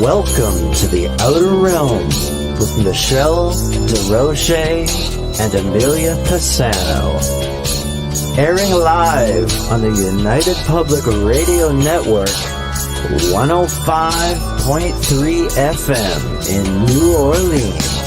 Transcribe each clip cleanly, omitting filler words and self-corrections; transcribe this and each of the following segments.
Welcome to the Outer Realm with Michelle Desrochers and Amelia Pisano. Airing live on the United Public Radio Network, 105.3 FM in New Orleans.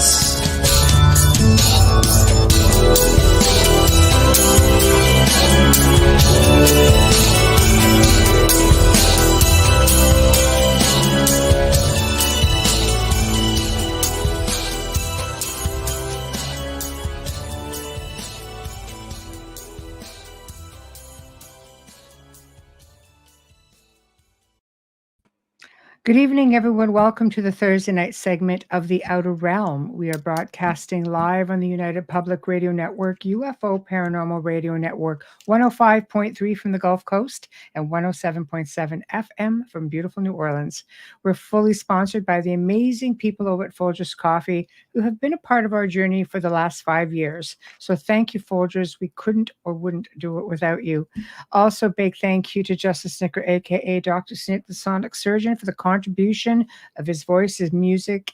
Good evening, everyone. Welcome to the Thursday night segment of The Outer Realm. We are broadcasting live on the United Public Radio Network, UFO Paranormal Radio Network, 105.3 from the Gulf Coast and 107.7 FM from beautiful New Orleans. We're fully sponsored by the amazing people over at Folgers Coffee who have been a part of our journey for the last 5 years. So thank you, Folgers. We couldn't or wouldn't do it without you. Also, big thank you to Justice Snicker, a.k.a. Dr. Snip, the Sonic Surgeon, for the contribution of his voice, his music,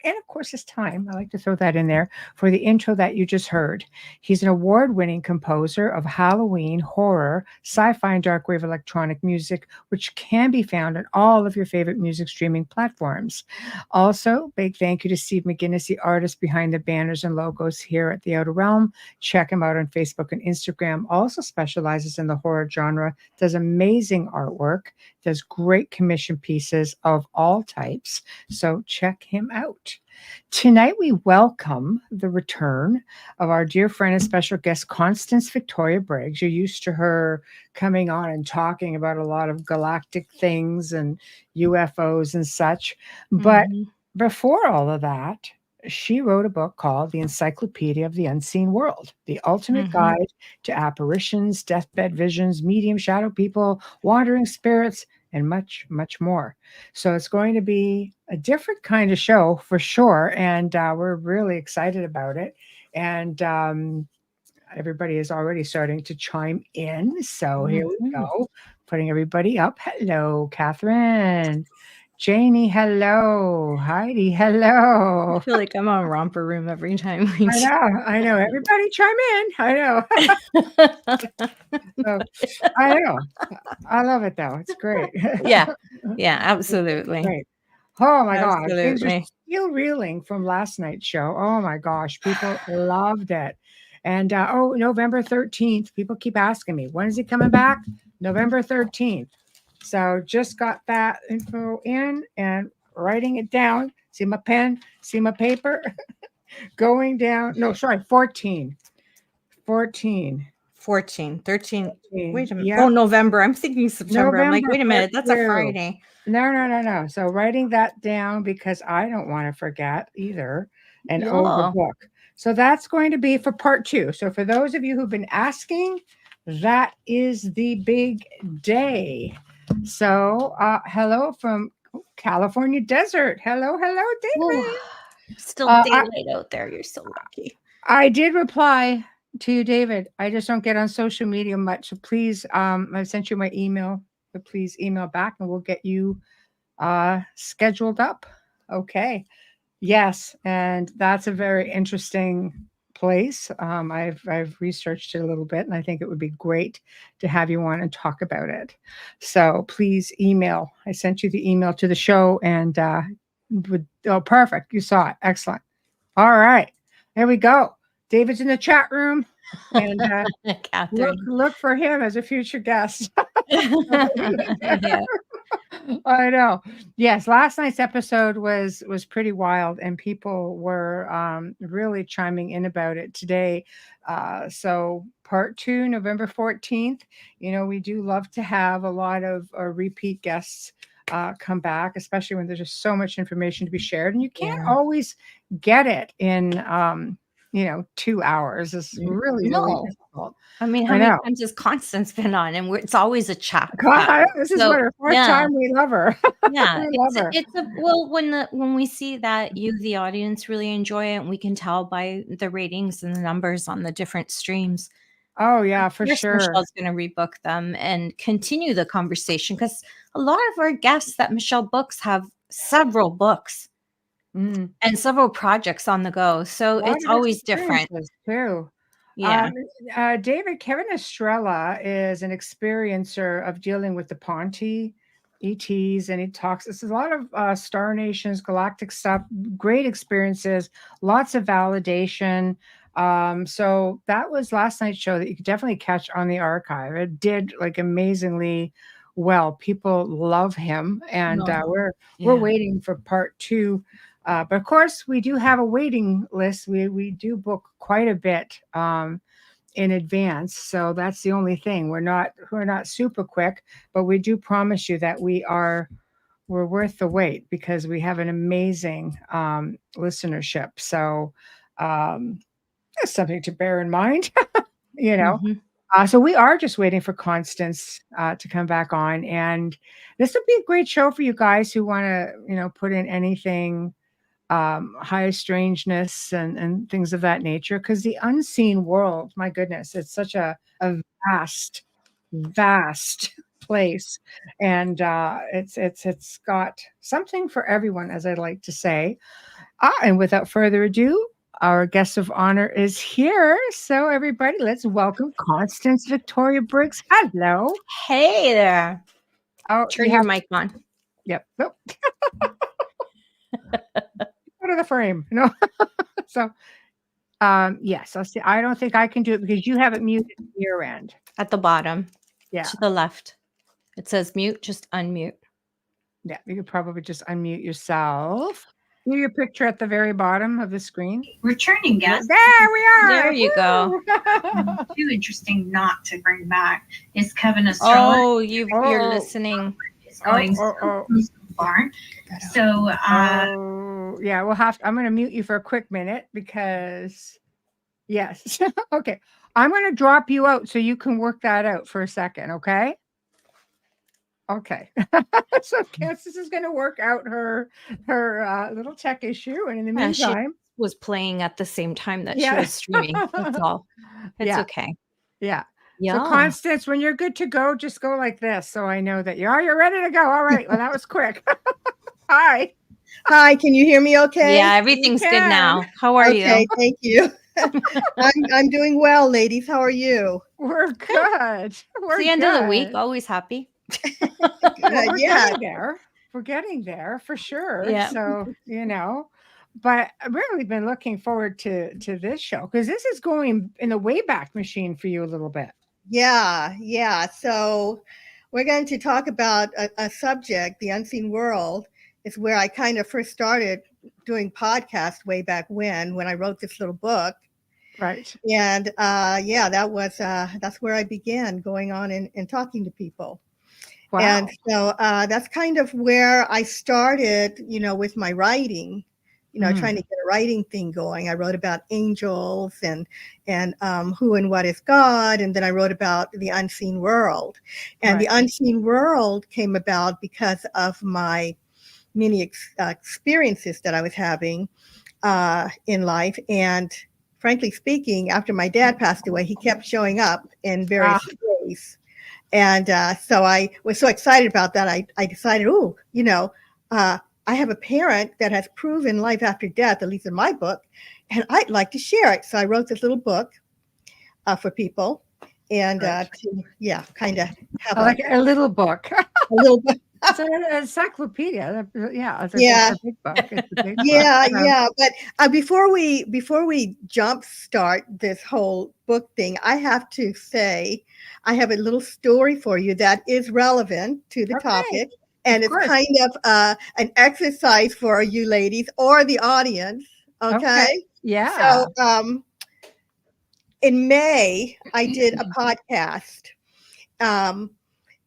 and of course his time. I like to throw that in there for the intro that you just heard. He's an award-winning composer of Halloween, horror, sci-fi, and dark wave electronic music, which can be found on all of your favorite music streaming platforms. Also, big thank you to Steve McGinnis, the artist behind the banners and logos here at the Outer Realm. Check him out on Facebook and Instagram. Also specializes in the horror genre, does amazing artwork, does great commission pieces of all types. So check him out. Tonight, we welcome the return of our dear friend and special guest, Constance Victoria Briggs. You're used to her coming on and talking about a lot of galactic things and UFOs and such. But before all of that, she wrote a book called The Encyclopedia of the Unseen World, the ultimate guide to apparitions, deathbed visions, medium, shadow people, wandering spirits, and much, much more. So it's going to be a different kind of show for sure. And we're really excited about it. And everybody is already starting to chime in. So here we go, putting everybody up. Hello, Catherine. Janie, hello. Heidi, hello. I feel like I'm on Romper Room every time. I know. Everybody chime in. I know. So, I know. I love it, though. It's great. Yeah, absolutely. Great. Oh, my gosh. Absolutely. Things are still reeling from last night's show. Oh, my gosh. People loved it. And, November 13th. People keep asking me, when is he coming back? November 13th. So just got that info in and writing it down. See my pen? See my paper? Going down. No, sorry, 14. 13. Wait a minute. Yeah. Oh, November. I'm thinking September. I'm like, wait a minute. That's a Friday. No. So writing that down because I don't want to forget either and overbook. So that's going to be for part 2. So for those of you who've been asking, that is the big day. So, hello from California desert. Hello, David. Ooh, still daylight out there. You're so lucky. I did reply to you, David. I just don't get on social media much. So please, I've sent you my email. So please email back and we'll get you scheduled up. Okay. Yes, and that's a very interesting place. I've researched it a little bit, and I think it would be great to have you on and talk about it. So please email. I sent you the email to the show, and perfect. You saw it. Excellent. All right, there we go. David's in the chat room, and look for him as a future guest. Yeah. I know. Yes, last night's episode was pretty wild, and people were really chiming in about it today. So part 2, November 14th. You know, we do love to have a lot of repeat guests come back, especially when there's just so much information to be shared, and you can't always get it in 2 hours. It's really difficult. I mean, how many times has Constance been on? And it's always a chat. This is our fourth time we love her. Yeah, when we see that you, the audience, really enjoy it, and we can tell by the ratings and the numbers on the different streams. Oh yeah, for Yes, sure. Michelle's going to rebook them and continue the conversation, because a lot of our guests that Michelle books have several books Mm. and several projects on the go. So A lot it's of always different. experiences too. Yeah. Kevin Estrella is an experiencer of dealing with the Ponte ETs, and he talks. This is a lot of Star Nations, galactic stuff, great experiences, lots of validation. So that was last night's show that you could definitely catch on the archive. It did like amazingly well. People love him, and No. we're Yeah. waiting for part 2. But of course, we do have a waiting list. We do book quite a bit in advance, so that's the only thing. We're not super quick, but we do promise you that we're worth the wait, because we have an amazing listenership. So that's something to bear in mind. you know. Mhm. So we are just waiting for Constance to come back on, and this would be a great show for you guys who want to, put in anything high strangeness and things of that nature, because the unseen world, my goodness, it's such a vast, vast place, and it's got something for everyone, as I like to say. And without further ado, our guest of honor is here. So everybody, let's welcome Constance Victoria Briggs. Hello. Hey there. Oh, Turn your mic on. Yep. Nope. Go to the frame. So yes, I'll see. I don't think I can do it because you have it muted at your end. At the bottom. Yeah. To the left. It says mute, just unmute. Yeah, you could probably just unmute yourself. Do your picture at the very bottom of the screen. Returning guest. There we are. There you go. Too interesting not to bring back is Kevin Estrella. Oh, you're listening. It's going so far. So yeah, I'm going to mute you for a quick minute because yes. Okay. I'm going to drop you out so you can work that out for a second, okay? Okay. So Constance is going to work out her little tech issue, and in the meantime, she was playing at the same time that she was streaming. That's all. It's okay. Yeah. Yeah. So Constance, when you're good to go, just go like this, so I know that you're ready to go. All right. Well, that was quick. Hi. Hi. Can you hear me? Okay. Yeah, everything's good now. How are you? Okay. Thank you. I'm doing well, ladies. How are you? We're good. It's the end of the week. Always happy. Well, we're getting there for sure. Yeah. So, but I've really been looking forward to this show, because this is going in the Wayback Machine for you a little bit. Yeah. So we're going to talk about a subject, the unseen world, is where I kind of first started doing podcasts way back when I wrote this little book. Right. And that's where I began going on and talking to people. Wow. And so that's kind of where I started, with my writing, trying to get a writing thing going. I wrote about angels and who and what is God. And then I wrote about the unseen world. And the unseen world came about because of my many experiences that I was having in life. And frankly speaking, after my dad passed away, he kept showing up in various ways. And so I was so excited about that. I decided, I have a parent that has proven life after death, at least in my book, and I'd like to share it. So I wrote this little book for people, and kind of have a little book. A little book. It's an encyclopedia. Yeah. It's a big book. It's a big book. Yeah. But before we jump start this whole book thing, I have to say I have a little story for you that is relevant to the topic, and it's kind of an exercise for you ladies or the audience. Okay. Yeah. So in May, I did a podcast.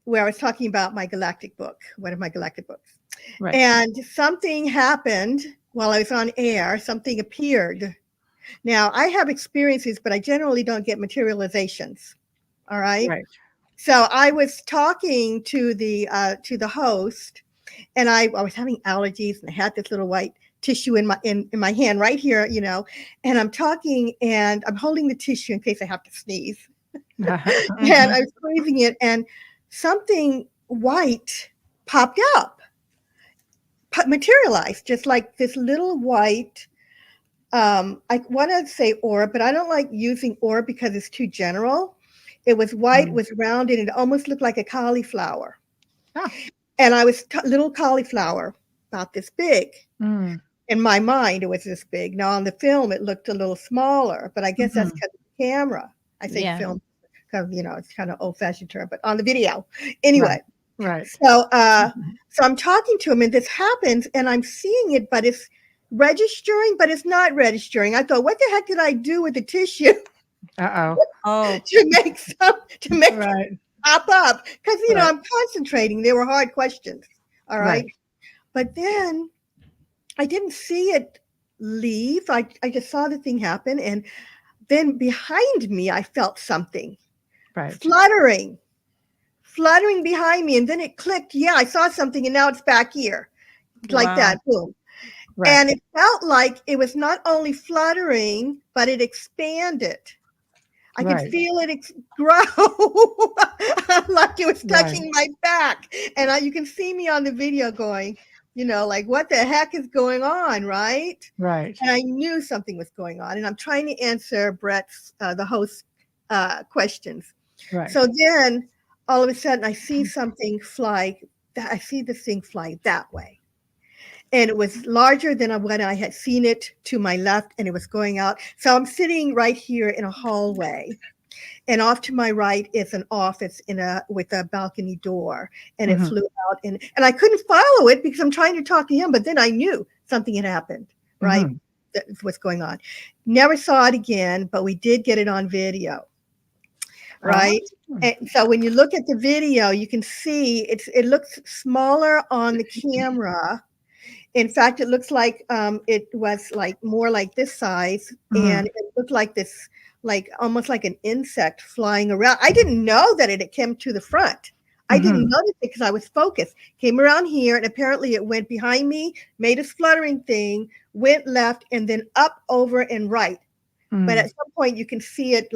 Where I was talking about my Galactic book, one of my Galactic books. Right. And something happened while I was on air, something appeared. Now, I have experiences, but I generally don't get materializations. All right. Right. So I was talking to the host, and I was having allergies, and I had this little white tissue in my hand right here, and I'm talking, and I'm holding the tissue in case I have to sneeze. And I was squeezing it, and something white popped up, materialized, just like this little white. I want to say orb, but I don't like using orb because it's too general. It was white, was round, and it almost looked like a cauliflower. Oh. And I was little cauliflower, about this big. In my mind, it was this big. Now on the film, it looked a little smaller, but I guess that's because of the camera. I think film, because it's kind of old-fashioned term, but on the video, anyway. Right. So, so I'm talking to him, and this happens, and I'm seeing it, but it's registering, but it's not registering. I thought, what the heck did I do with the tissue? Oh. to make it pop up, because I'm concentrating. They were hard questions. All right. But then I didn't see it leave. I just saw the thing happen, and then behind me I felt something fluttering behind me, and then it clicked. Yeah, I saw something, and now it's back here, like that. Boom. And it felt like it was not only fluttering, but it expanded. I could feel it grow, like it was touching my back. And you can see me on the video going, like, what the heck is going on, right? Right. And I knew something was going on. And I'm trying to answer Brett's, the host's questions. Right. So then, all of a sudden, I see something fly. I see this thing fly that way. And it was larger than when I had seen it to my left, and it was going out. So I'm sitting right here in a hallway, and off to my right is an office with a balcony door, and it flew out, and I couldn't follow it because I'm trying to talk to him, but then I knew something had happened, right? That's what's going on. Never saw it again, but we did get it on video. Right. And so when you look at the video, you can see it looks smaller on the camera. In fact, it looks like it was like more like this size, and it looked like this, like almost like an insect flying around. I didn't know that it came to the front. I didn't notice it because I was focused. Came around here, and apparently it went behind me, made a fluttering thing, went left, and then up, over, and right. But at some point you can see it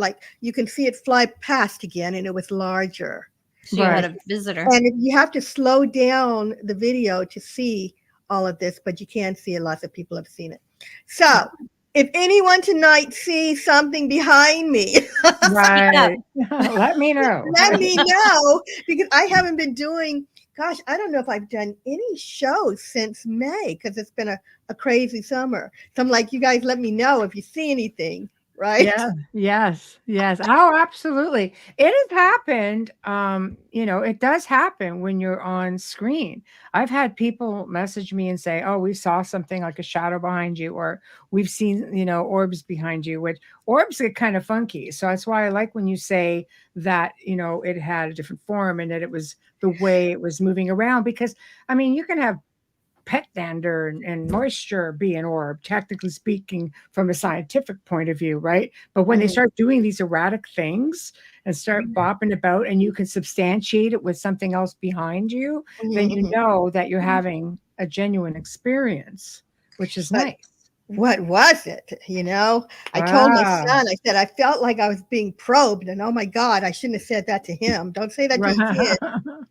fly past again, and it was larger. So you had a visitor. And you have to slow down the video to see all of this, but you can see it. Lots of people have seen it. So if anyone tonight sees something behind me, let me know. Let me know, because I haven't been doing, gosh, I don't know if I've done any shows since May, because it's been a crazy summer. So I'm like, you guys let me know if you see anything, right? Yeah. Yes. Oh, absolutely. It has happened. It does happen when you're on screen. I've had people message me and say, oh, we saw something like a shadow behind you, or we've seen, orbs behind you, which orbs get kind of funky. So that's why I like when you say that, it had a different form and that it was the way it was moving around, because you can have pet dander and moisture be an orb, technically speaking, from a scientific point of view, right? But when they start doing these erratic things and start bopping about, and you can substantiate it with something else behind you, then you know that you're having a genuine experience, which is nice. What was it? I told my son, I said, I felt like I was being probed, and oh my God, I shouldn't have said that to him. Don't say that to your kid.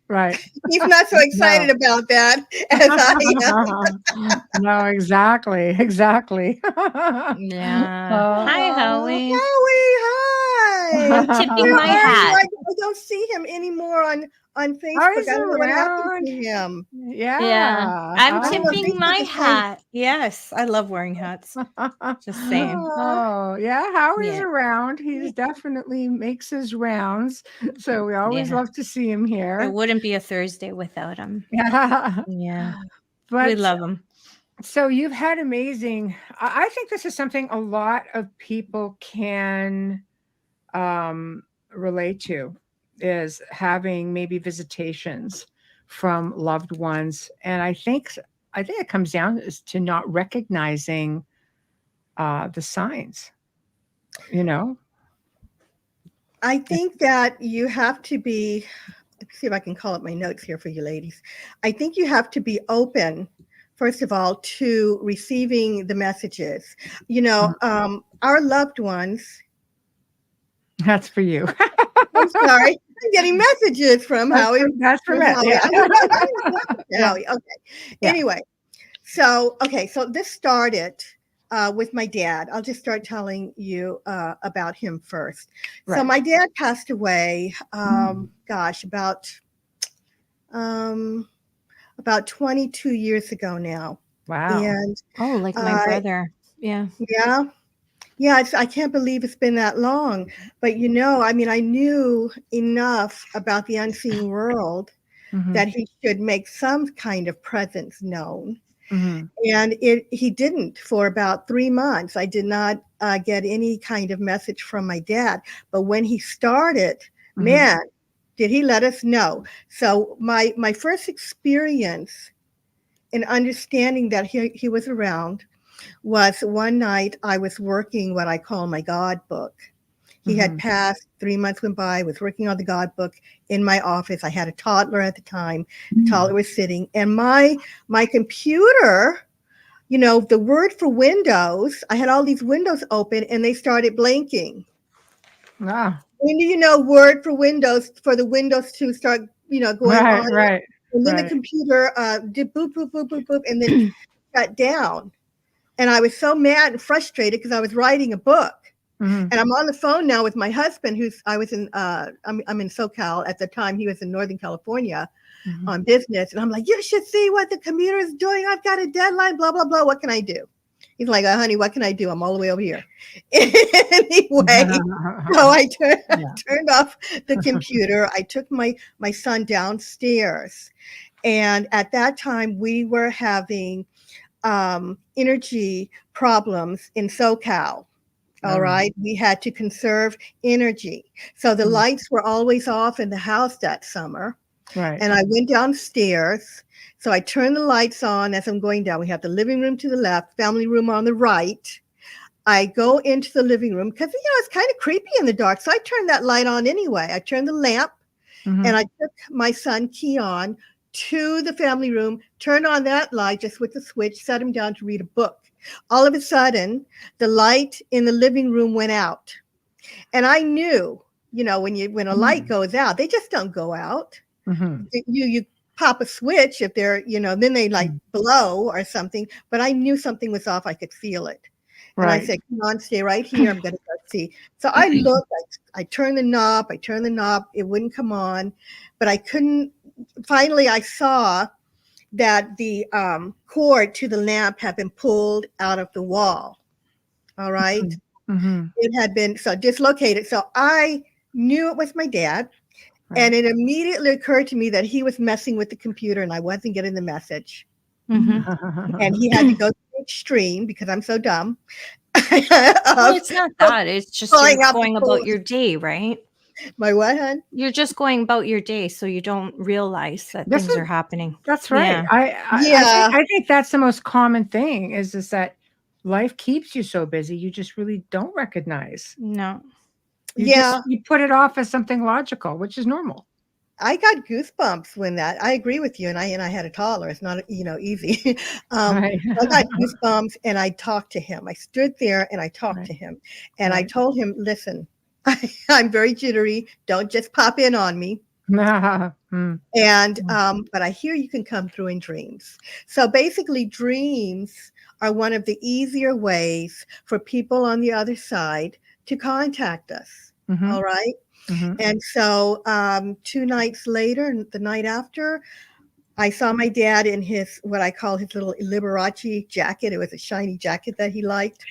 Right. He's not so excited about that as I am. No, exactly. Yeah. Hi, Howie. Howie, hi. I'm tipping my hat. I don't see him anymore on Facebook. I don't know what happened to him. Yeah. I'm tipping my hat. Yes. I love wearing hats. Just saying. Oh, yeah. Howie's around. He definitely makes his rounds. So we always love to see him here. It wouldn't be a Thursday without him. Yeah. But we love him. So you've had amazing. I think this is something a lot of people can relate to, is having maybe visitations from loved ones. And I think it comes down to not recognizing the signs, I think that you have to be, let's see if I can call up my notes here for you ladies. I think you have to be open, first of all, to receiving the messages. Our loved ones. That's for you. I'm sorry. I'm getting messages from Howie. That's from it. Howie. Yeah. Yeah. Howie. Okay. Yeah. Anyway, so this started with my dad. I'll just start telling you about him first. So Right. my dad passed away. About 22 years ago now. Wow. And Oh, like my brother. Yeah. Yeah, I can't believe it's been that long. But I knew enough about the unseen world that he should make some kind of presence known. And he didn't for about 3 months. I did not get any kind of message from my dad. But when he started, man, did he let us know. So my first experience in understanding that he was around was one night I was working what I call my God book. He had passed, 3 months went by, I was working on the God book in my office. I had a toddler at the time. The toddler was sitting, and my computer, the word for windows, I had all these windows open and they started blinking. Wow. When do you know word for windows, for the windows to start, going on? Right. And then the computer did boop, boop, boop, boop, boop, and then shut down. And I was so mad and frustrated because I was writing a book. And I'm on the phone now with my husband, I'm in SoCal at the time. He was in Northern California on business. And I'm like, you should see what the computer is doing. I've got a deadline, blah, blah, blah. What can I do? He's like, honey, what can I do? I'm all the way over here. Anyway, so I turned off the computer. I took my son downstairs. And at that time, we were having energy problems in SoCal. All right. We had to conserve energy. So the lights were always off in the house that summer. Right. And I went downstairs. So I turned the lights on as I'm going down. We have the living room to the left, family room on the right. I go into the living room because, it's kind of creepy in the dark. So I turned that light on anyway. I turned the lamp and I took my son Keon to the family room, turned on that light just with the switch, set him down to read a book. All of a sudden, the light in the living room went out. And I knew, when a light goes out, they just don't go out. You pop a switch if they're, then they like blow or something. But I knew something was off. I could feel it. And I said, come on, stay right here. I'm going to go see. So I looked, I turned the knob. It wouldn't come on. But I couldn't. Finally, I saw that the cord to the lamp had been pulled out of the wall. All right. It had been dislocated. So I knew it was my dad. And it immediately occurred to me that he was messing with the computer and I wasn't getting the message. And he had to go to the extreme because I'm so dumb. Well, it's not that. It's just you're going about your day, right? My what, hon? You're just going about your day, so you don't realize that things are happening. That's right. Yeah. I think that's the most common thing is that life keeps you so busy, you just really don't recognize. No. You put it off as something logical, which is normal. I got goosebumps when I agree with you. And I had a toddler. It's not, easy. I got goosebumps and I talked to him. I stood there and I talked to him and I told him, listen, I'm very jittery. Don't just pop in on me. And, but I hear you can come through in dreams. So basically dreams are one of the easier ways for people on the other side to contact us. All right. And so 2 nights later, the night after, I saw my dad in his, what I call his little Liberace jacket. It was a shiny jacket that he liked.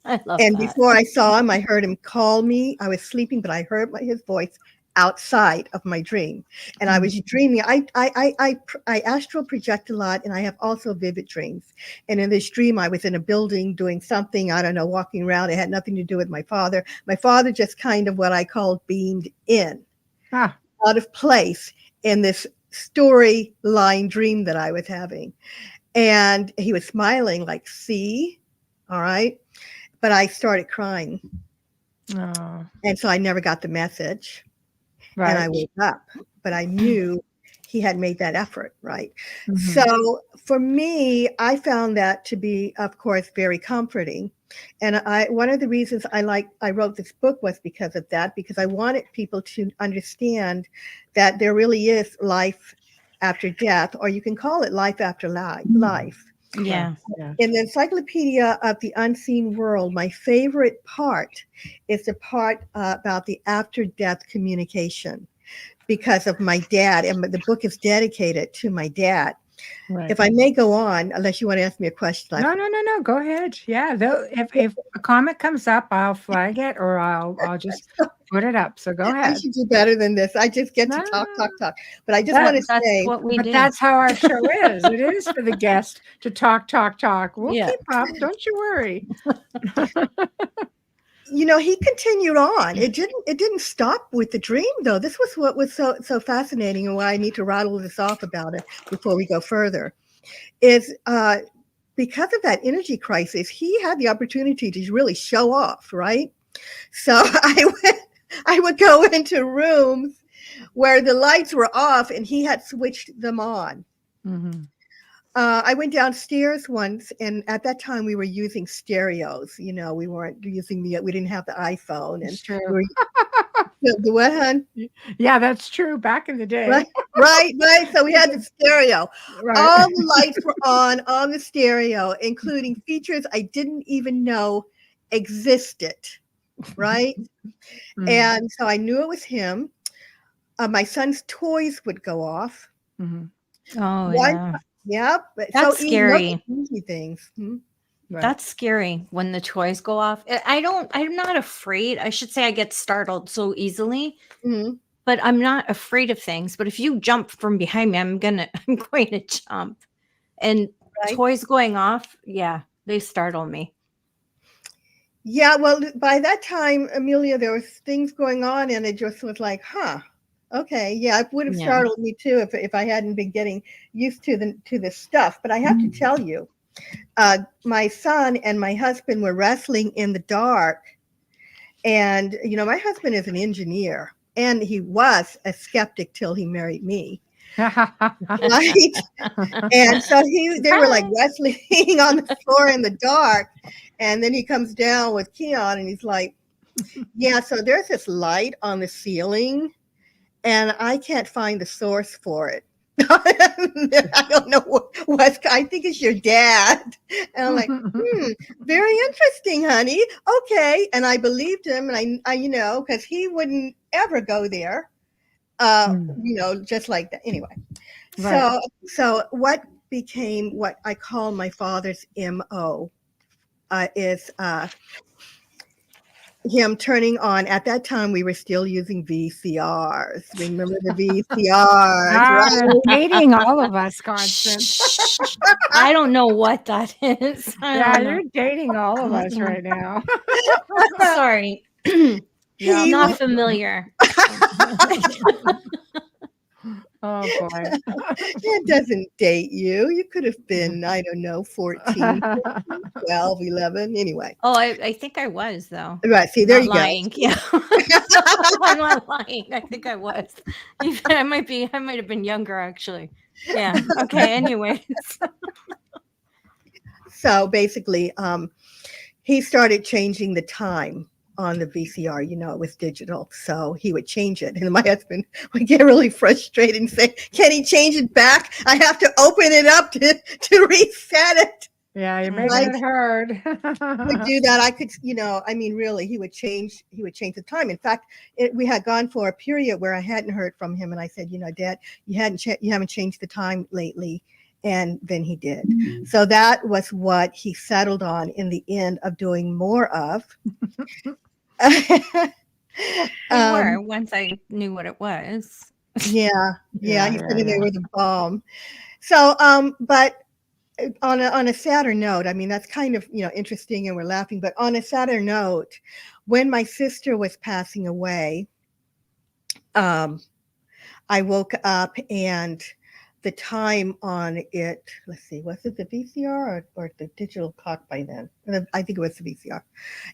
I love and that. Before I saw him, I heard him call me. I was sleeping, but I heard his voice outside of my dream. And I was dreaming. I astral project a lot, and I have also vivid dreams. And in this dream, I was in a building doing something, I don't know, walking around. It had nothing to do with my father. My father just kind of what I call beamed in, out of place in this storyline dream that I was having. And he was smiling like, see, all right. But I started crying. And so I never got the message. Right. And I woke up, but I knew he had made that effort, right? So for me, I found that to be, of course, very comforting. And one of the reasons I wrote this book was because of that, because I wanted people to understand that there really is life after death, or you can call it life after life. Yeah. In the Encyclopedia of the Unseen World, my favorite part is the part about the after-death communication, because of my dad, and the book is dedicated to my dad. Right. If I may go on, unless you want to ask me a question. No. Go ahead. Yeah. Though, if a comment comes up, I'll flag it, or I'll just put it up. So go I ahead. should do better than this. I just get to talk. But I just want to That's say, what we But do. that's how our show is. It is for the guest to talk. We'll Yeah. keep up. Don't you worry. he continued on. It didn't stop with the dream, though. This was what was so fascinating, and why I need to rattle this off about it before we go further. Is because of that energy crisis, he had the opportunity to really show off, right? So I would go into rooms where the lights were off and he had switched them on. Mm-hmm. I went downstairs once, and at that time we were using stereos. We weren't using we didn't have the iPhone. And It's true. The what, hon? Yeah, that's true. Back in the day. Right. So we had the stereo. Right. All the lights were on the stereo, including features I didn't even know existed. Right. Mm-hmm. And so I knew it was him. My son's toys would go off. Mm-hmm. Oh, yeah. That's scary. Easy things. Right. That's scary when the toys go off. I'm not afraid. I should say I get startled so easily, but I'm not afraid of things. But if you jump from behind me, I'm going to jump. And toys going off, yeah, they startle me. Yeah, well, by that time, Amelia, there was things going on, and it just was like, okay, yeah, it would have startled me too if I hadn't been getting used to this stuff. But I have to tell you, my son and my husband were wrestling in the dark, and my husband is an engineer, and he was a skeptic till he married me. Right. And so they were like wrestling on the floor in the dark, and then he comes down with Keon and he's like, yeah, so there's this light on the ceiling and I can't find the source for it. I don't know what I think it's your dad. And I'm like, very interesting, honey. Okay. And I believed him, and I because he wouldn't ever go there. Just like that. Anyway, right. So what became what I call my father's MO is him turning on. At that time, we were still using VCRs. Remember the VCRs? Right? Dating all of us, Constance. I don't know what that is. You're dating all of us right now. Sorry. Not familiar. Oh boy. That doesn't date you. You could have been, I don't know, 14, 12, 11. Anyway. Oh, I think I was, though. Right. See, there you lying. go. Yeah. I'm not lying. I think I was. I might have been younger, actually. Yeah. Okay. Anyways. So basically, he started changing the time on the VCR. It was digital, so he would change it, and my husband would get really frustrated and say, "Can he change it back? I have to open it up to reset it." Yeah, you're making it hard. Would do that. I could, really, he would change the time. In fact, we had gone for a period where I hadn't heard from him, and I said, Dad, you haven't changed the time lately. And then he did. So that was what he settled on in the end of doing more of. Once I knew what it was. Yeah. He said they were the bomb. So, but on a sadder note, that's kind of, interesting, and we're laughing, but on a sadder note, when my sister was passing away, I woke up and the time on it, let's see, was it the VCR or the digital clock by then? I think it was the VCR.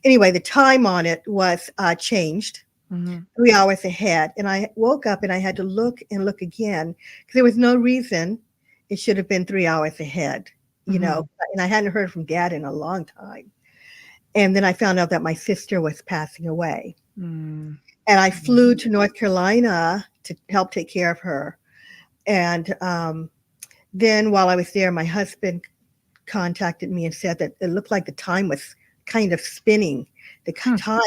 Anyway, the time on it was changed 3 hours ahead. And I woke up and I had to look again because there was no reason it should have been 3 hours ahead, and I hadn't heard from Dad in a long time. And then I found out that my sister was passing away. Mm. And I flew to North Carolina to help take care of her. And then while I was there, my husband contacted me and said that it looked like the time was kind of spinning. The time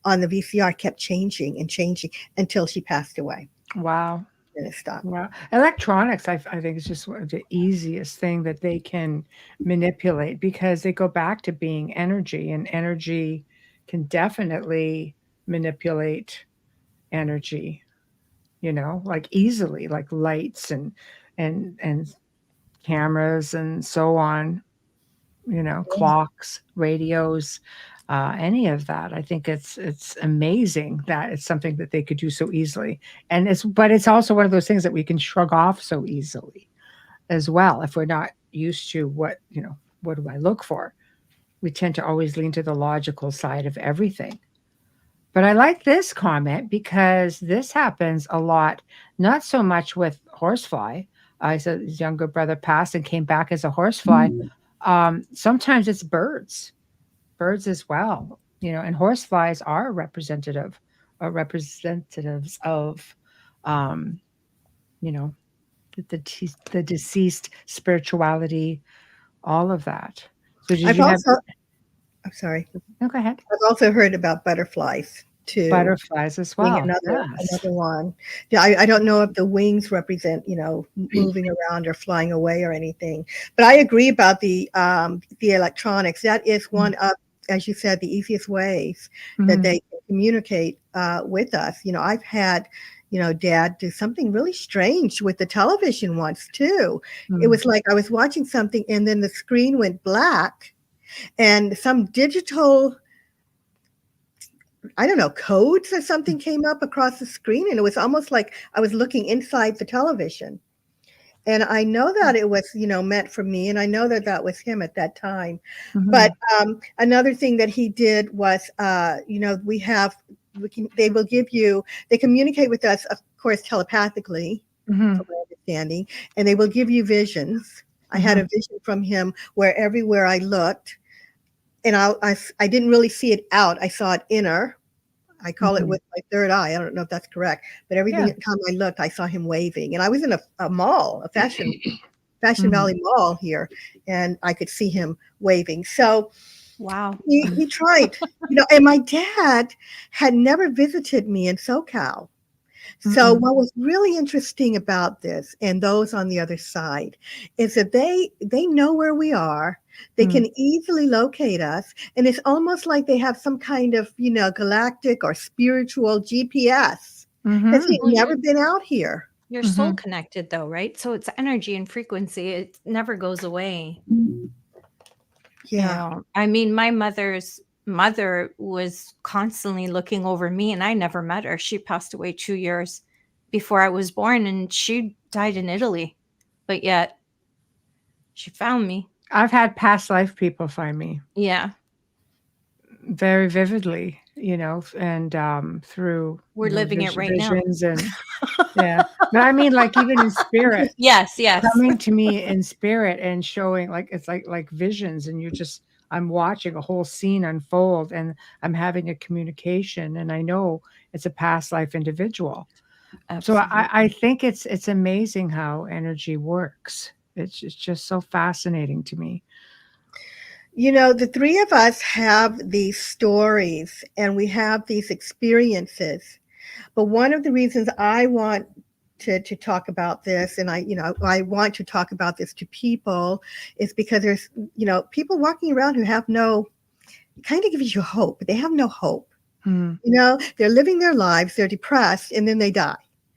on the VCR kept changing and changing until she passed away. Wow. And it stopped. Wow. Electronics, I think, is just one of the easiest thing that they can manipulate, because they go back to being energy, and energy can definitely manipulate energy, like easily, like lights and cameras and so on, clocks, radios, any of that. I think it's amazing that it's something that they could do so easily. And but it's also one of those things that we can shrug off so easily as well. If we're not used to what do I look for? We tend to always lean to the logical side of everything. But I like this comment because this happens a lot, not so much with horsefly. I said his younger brother passed and came back as a horsefly. Sometimes it's birds as well, and horseflies are representatives of, the deceased, spirituality, all of that. So I'm sorry. No, go ahead. I've also heard about butterflies too. Butterflies as well. Another one. Yeah, I don't know if the wings represent, moving around or flying away or anything. But I agree about the electronics. That is one of, as you said, the easiest ways that they can communicate with us. I've had, Dad do something really strange with the television once too. It was like I was watching something and then the screen went black and some digital, I don't know, codes or something came up across the screen, and it was almost like I was looking inside the television. And I know that it was, meant for me, and I know that that was him at that time. But another thing that he did was, they communicate with us, of course, telepathically, from my understanding, and they will give you visions. I had a vision from him where everywhere I looked, and I didn't really see it out. I saw it inner. I call it with my third eye. I don't know if that's correct, but every time I looked, I saw him waving. And I was in a mall, a Fashion Valley Mall here, and I could see him waving. So wow, he tried, and my dad had never visited me in SoCal. So what was really interesting about this and those on the other side is that they know where we are. They can easily locate us. And it's almost like they have some kind of, galactic or spiritual GPS because they've never been out here. You're soul connected though, right? So it's energy and frequency. It never goes away. Yeah. I mean, my mother's mother was constantly looking over me, and I never met her. She passed away 2 years before I was born, and she died in Italy, but yet she found me. I've had past life people find me. Yeah. Very vividly, and through we're living it right visions now. And yeah, but I mean, like even in spirit. yes, coming to me in spirit and showing it's like visions, and I'm watching a whole scene unfold, and I'm having a communication, and I know it's a past life individual. Absolutely. So I think it's amazing how energy works. It's just so fascinating to me. The three of us have these stories and we have these experiences. But one of the reasons I want to talk about this, and I want to talk about this to people, is because there's, people walking around who have kind of gives you hope, but they have no hope. They're living their lives, they're depressed, and then they die.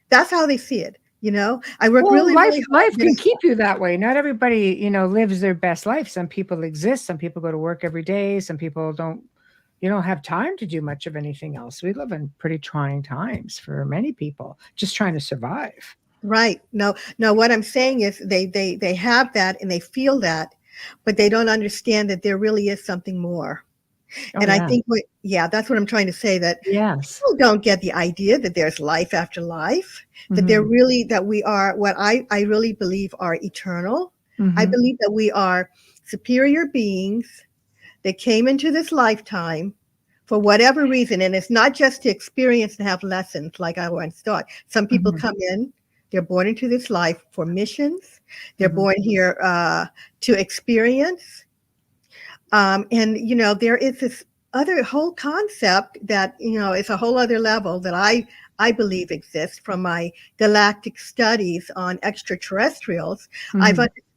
That's how they see it. I work really hard. Life can keep you that way. Not everybody, lives their best life. Some people exist. Some people go to work every day. Some people don't have time to do much of anything else. We live in pretty trying times for many people, just trying to survive. Right. No, what I'm saying is they have that and they feel that, but they don't understand that there really is something more. I think that's what I'm trying to say, that people don't get the idea that there's life after life, that that we are what I really believe are eternal. I believe that we are superior beings They came into this lifetime for whatever reason, and it's not just to experience and have lessons like I once thought. Some people come in, they're born into this life for missions. They're born here to experience. And, you know, there is this other whole concept that, you know, is a whole other level that I believe exists from my galactic studies on extraterrestrials.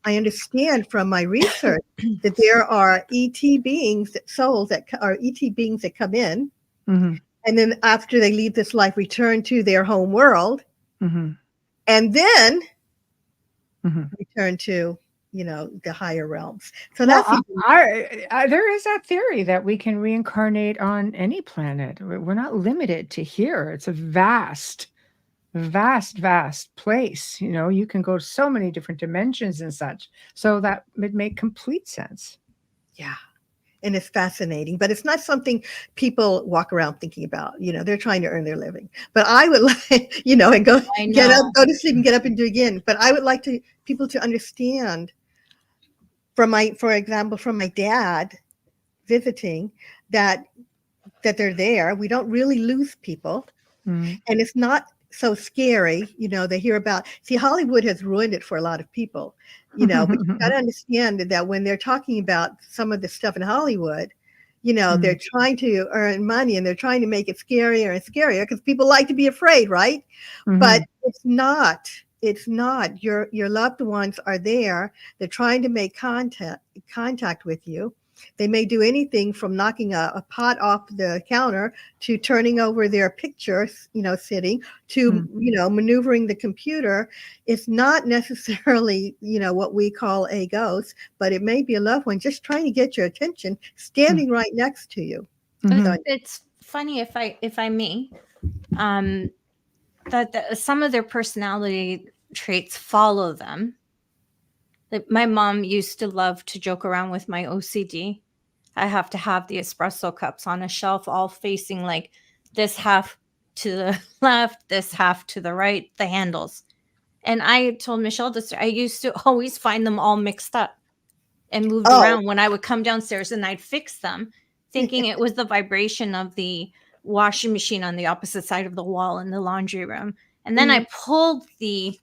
I understand from my research that there are ET beings, souls that are ET beings that come in, and then after they leave this life, return to their home world, and then return to, you know, the higher realms. So Well, that's there is that theory that we can reincarnate on any planet. We're not limited to here. It's a vast place. You know, you can go to so many different dimensions and such. So that would make complete sense. yeah. And it's fascinating, but it's not something people walk around thinking about. You know, they're trying to earn their living. But I would like, you know, and get up, go to sleep and get up and do it again. But I would like people to understand for example, from my dad visiting that they're there. We don't really lose people. And it's not so scary. You know, they hear about, Hollywood has ruined it for a lot of people, you know, but you got to understand that when they're talking about some of the stuff in Hollywood, you know, they're trying to earn money and they're trying to make it scarier and scarier because people like to be afraid, right? But it's not. It's not. Your loved ones are there. They're trying to make contact with you. They may do anything from knocking a pot off the counter to turning over their pictures, you know, sitting to, you know, maneuvering the computer. It's not necessarily, you know, what we call a ghost, but it may be a loved one just trying to get your attention, standing right next to you. It's funny if I may, that some of their personality traits follow them. Like my mom used to love to joke around with my OCD. I have to have the espresso cups on a shelf, all facing like this half to the left, this half to the right, the handles. And I told Michelle this, I used to always find them all mixed up and moved around when I would come downstairs, and I'd fix them thinking it was the vibration of the washing machine on the opposite side of the wall in the laundry room. And then I pulled the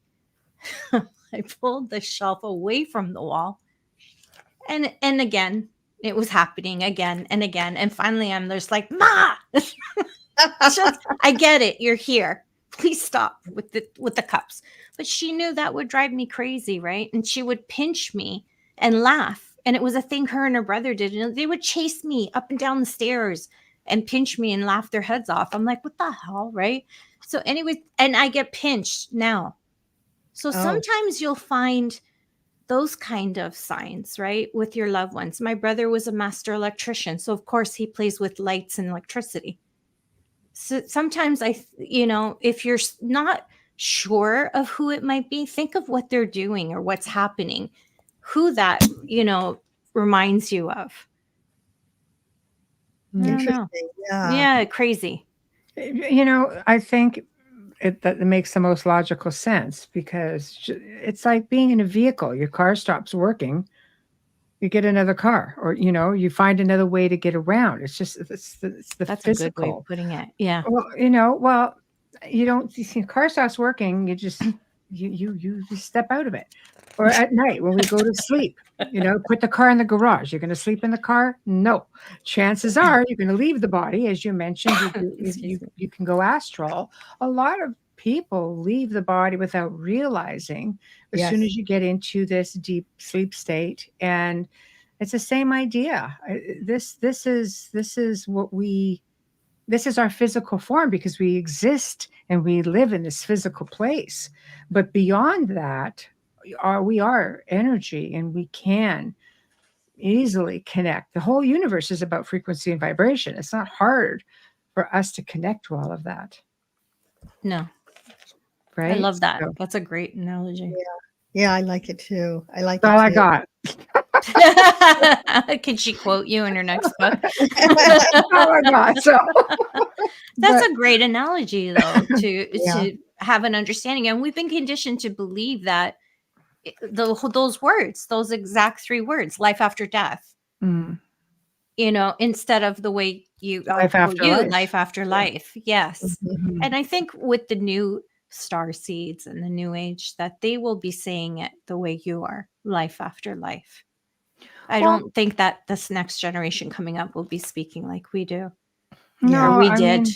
shelf away from the wall. And again, it was happening again and again. And finally I'm just like, Ma, I get it. You're here. Please stop with the cups. But she knew that would drive me crazy, right? And she would pinch me and laugh. And it was a thing her and her brother did. And they would chase me up and down the stairs and pinch me and laugh their heads off. I'm like, what the hell, right? So anyway, and I get pinched now. So sometimes you'll find those kind of signs, right, with your loved ones. My brother was a master electrician, so of course he plays with lights and electricity. So sometimes you know, if you're not sure of who it might be, think of what they're doing or what's happening, who that, you know, reminds you of. Interesting. Yeah, crazy. You know, I think that makes the most logical sense, because it's like being in a vehicle. Your car stops working, you get another car, or, you know, you find another way to get around. It's just, it's the That's physical. a good way of putting it. Yeah. Well, you know, you don't, your car stops working, you just, you step out of it. Or at night when we go to sleep, you know, put the car in the garage. You're going to sleep in the car? No. Chances are you're going to leave the body. As you mentioned, you can go astral. A lot of people leave the body without realizing as soon as you get into this deep sleep state. And it's the same idea. This is our physical form, because we exist and we live in this physical place. But beyond that, we are energy, and we can easily connect. The whole universe is about frequency and vibration. It's not hard for us to connect to all of that. No. Right? I love that. So, that's a great analogy. Yeah, I like it too. I like that's all I got. Can she quote you in her next book? Oh my God. So that's a great analogy, though, to have an understanding. And we've been conditioned to believe that those words, those exact 3 words, life after death, instead of the way Life after life. life after life. Yes. Mhm. And I think with the new star seeds and the new age, that they will be saying it the way you are, life after life. I Well- don't think that this next generation coming up will be speaking like we do. No, Or we I did. mean,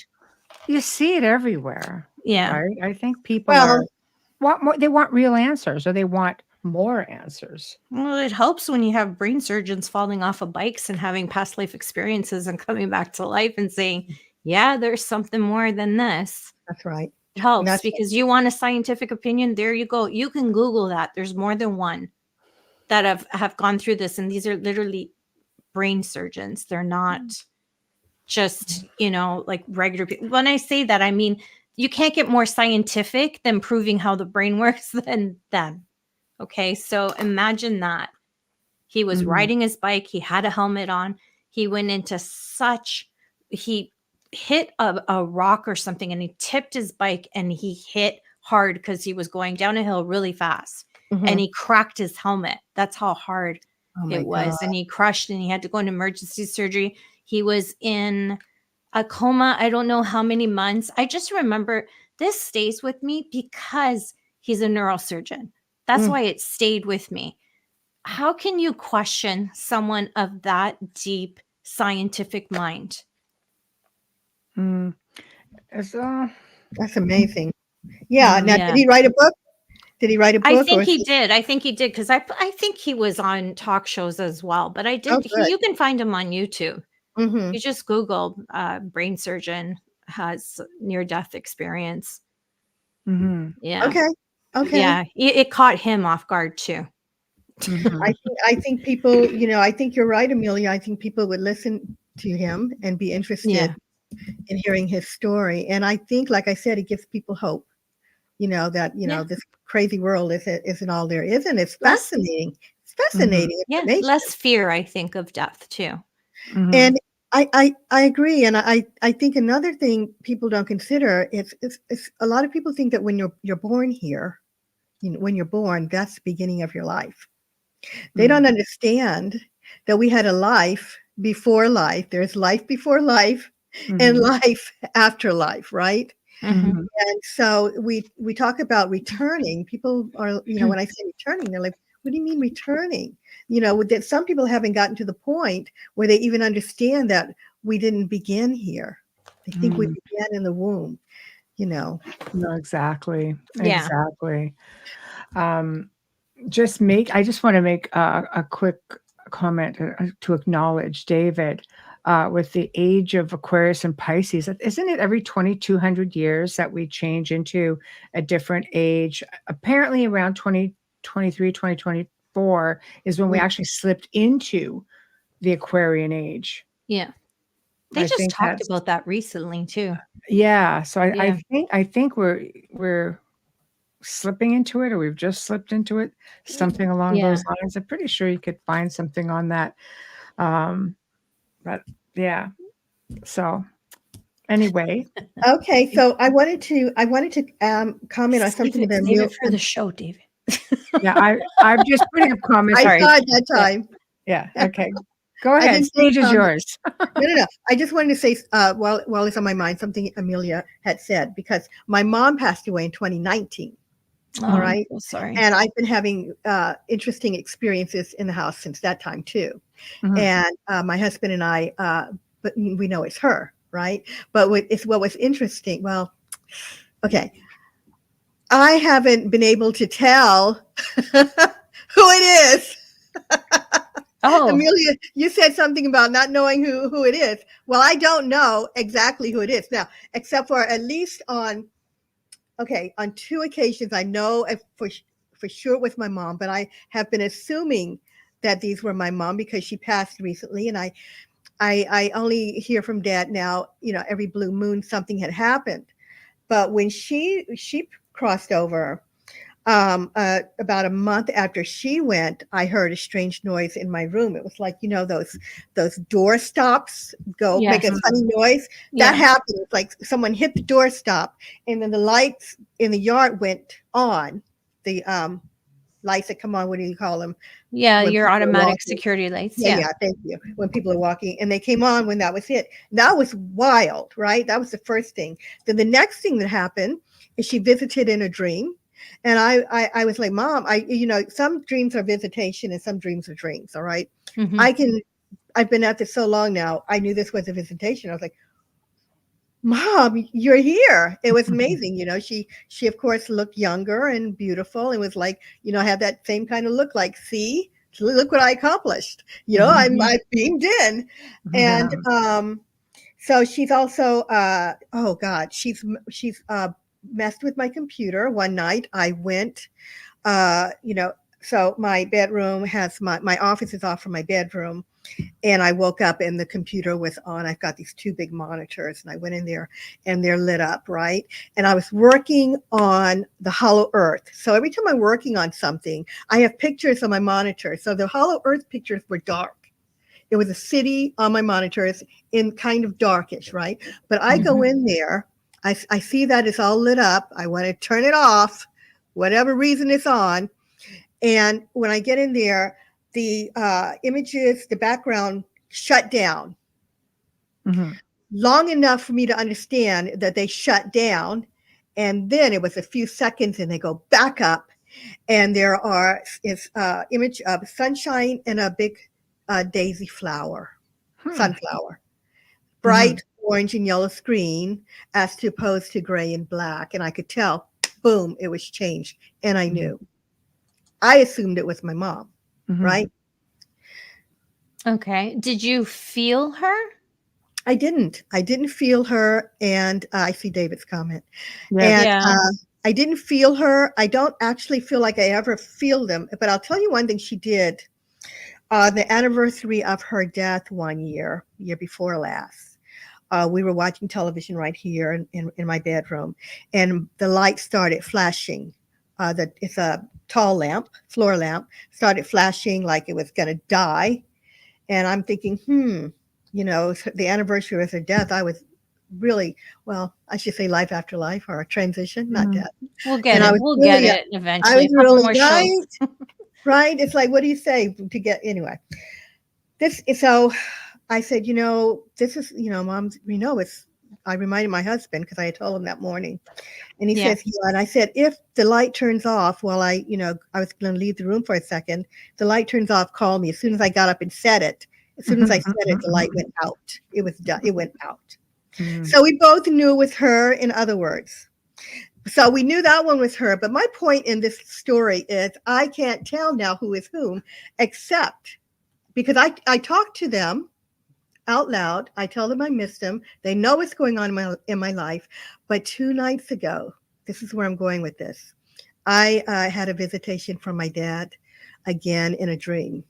you see it everywhere. Yeah. Right? I think people Well, want more, they want real answers, or they want more answers. Well, it helps when you have brain surgeons falling off of bikes and having past life experiences and coming back to life and saying, yeah, there's something more than this. that's right. It helps That's because you want a scientific opinion. There you go. You can Google that. There's more than one that have gone through this. And these are literally brain surgeons. They're not just, like regular people. When I say that, I mean, you can't get more scientific than proving how the brain works than them. Okay. So imagine that. He was riding his bike. He had a helmet on. He went into he hit a rock or something, and he tipped his bike, and he hit hard because he was going down a hill really fast, and he cracked his helmet. That's how hard it was. And he crushed, and he had to go into emergency surgery. He was in a coma. I don't know how many months. I just remember this stays with me because he's a neurosurgeon. That's why it stayed with me. How can you question someone of that deep scientific mind? It's, That's amazing. Yeah. Now, Yeah. did he write a book? Did he write a book? I think or he did. I think he did because I think he was on talk shows as well. But I did. Oh, good. You can find him on YouTube. Mhm. You just Google brain surgeon has near death experience. Yeah. Okay. Yeah. It caught him off guard too. I think people, I think you're right, Amelia. I think people would listen to him and be interested in hearing his story. And I think, like I said, it gives people hope. That this crazy world isn't all there is, and it's fascinating. It's fascinating information. Less fear, I think, of death too. And I agree. And I think another thing people don't consider is a lot of people think that when you're born here, when you're born, that's the beginning of your life. They don't understand that we had a life before life. There's life before life and life after life, right? And so we talk about returning. People are, when I say returning, they're like, what do you mean returning? That some people haven't gotten to the point where they even understand that we didn't begin here. They think we began in the womb, No, exactly. Yeah. Exactly. I just want to make a quick comment to acknowledge David with the age of Aquarius and Pisces. Isn't it every 2,200 years that we change into a different age? Apparently around 2023, 2024 is when we actually slipped into the Aquarian age. Yeah. They just talked about that recently too. Yeah. So I think we're slipping into it, or we've just slipped into it, something along those lines. I'm pretty sure you could find something on that. But yeah. So anyway. Okay. So I wanted to comment on something that Save it for the show, David. Yeah, I've just put up comments. I saw it that time. Yeah. Okay. Go ahead. Stage is yours. No. I just wanted to say, while it's on my mind, something Amelia had said, because my mom passed away in 2019. All right. I'm so sorry. And I've been having interesting experiences in the house since that time too. And my husband and I, but we know it's her, right? But what was interesting. Well, okay. I haven't been able to tell who it is. Oh, Amelia, you said something about not knowing who it is. Well, I don't know exactly who it is now, except for at least on 2 occasions, I know for sure it was my mom, but I have been assuming that these were my mom because she passed recently, and I only hear from Dad now. Every blue moon something had happened, but when she crossed over, about a month after she went, I heard a strange noise in my room. It was like those door stops make a funny noise. That happened. It's like someone hit the door stop, and then the lights in the yard went on. The lights that come on. What do you call them? Yeah, When your people are automatic walking. security lights. Yeah, yeah, thank you. When people are walking, and they came on when that was it. That was wild, right? That was the first thing. Then the next thing that happened is she visited in a dream. And I was like, Mom, some dreams are visitation and some dreams are dreams. All right. Mhm. I've been at this so long now. I knew this was a visitation. I was like, Mom, you're here. It was amazing. She of course looked younger and beautiful and was like, had that same kind of look like, see, look what I accomplished. I beamed in. And so she's also oh God, she's messed with my computer. One night I went so my bedroom has my office is off from my bedroom. And I woke up and the computer was on. I've got these 2 big monitors and I went in there and they're lit up, right? And I was working on the hollow earth. So every time I'm working on something, I have pictures on my monitor. So the hollow earth pictures were dark. It was a city on my monitors in kind of darkish, right? But I go in there, I see that it's all lit up. I want to turn it off, whatever reason it's on. And when I get in there, the images, the background shut down long enough for me to understand that they shut down. And then it was a few seconds and they go back up. And there is image of sunshine and a big daisy flower, sunflower, bright orange and yellow screen as opposed to gray and black. And I could tell, boom, it was changed. And I knew. I assumed it was my mom, right? Okay. Did you feel her? I didn't feel her. And I see David's comment. Yeah. And I didn't feel her. I don't actually feel like I ever feel them. But I'll tell you one thing she did. The anniversary of her death one year before last. We were watching television right here in my bedroom. And the light started flashing. It's a tall lamp, floor lamp, started flashing like it was going to die. And I'm thinking, the anniversary of her death, I was really, well, I should say life after life or a transition, not death. We'll get it. We'll get it eventually. I was really right. Right. It's like, what do you say to get, anyway, so I said, this is, Mom, I reminded my husband because I had told him that morning. And he says, yeah. And I said, if the light turns off while I was going to leave the room for a second, the light turns off, call me. As soon as I got up and said it, the light went out. It was done. It went out. So we both knew it was her, in other words. So we knew that one was her. But my point in this story is I can't tell now who is whom, except because I talk to them out loud. I tell them I miss them. They know what's going on in my life. But 2 nights ago, this is where I'm going with this. I had a visitation from my dad again in a dream.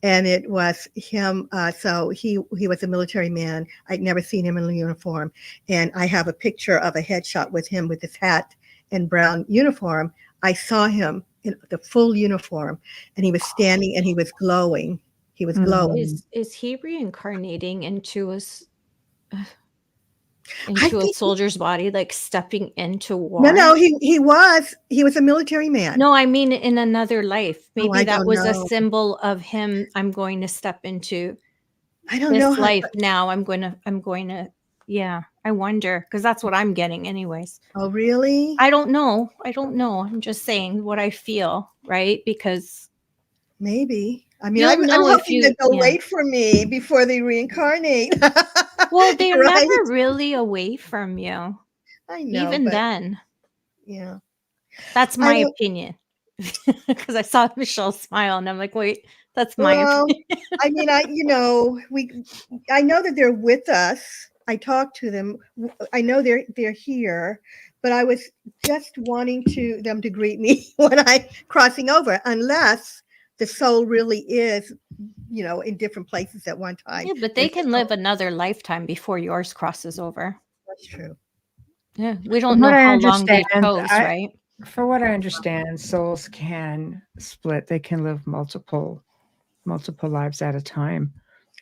And it was him. So he was a military man. I'd never seen him in a uniform. And I have a picture of a headshot with him with his hat and brown uniform. I saw him in the full uniform and he was standing and he was glowing. He was glowing. Is he reincarnating into a soldier's body, like stepping into war? No, he was a military man. No, I mean in another life. Maybe that was know. a symbol of him. I'm going to step into this life now. I'm going to. Yeah, I wonder, because that's what I'm getting, anyways. Oh, really? I don't know. I'm just saying what I feel, right? Because maybe. I mean, I'm hoping that they'll wait for me before they reincarnate. Well, they're never really away from you. I know. Even then. Yeah. That's my opinion. Because I saw Michelle smile and I'm like, wait, that's my opinion. I mean, I know that they're with us. I talk to them. I know they're here, but I was just wanting them to greet me when I'm crossing over, unless the soul really is, in different places at one time. Yeah, but they can live another lifetime before yours crosses over. That's true. Yeah, we don't know how long they chose, right? For what I understand, souls can split. They can live multiple lives at a time.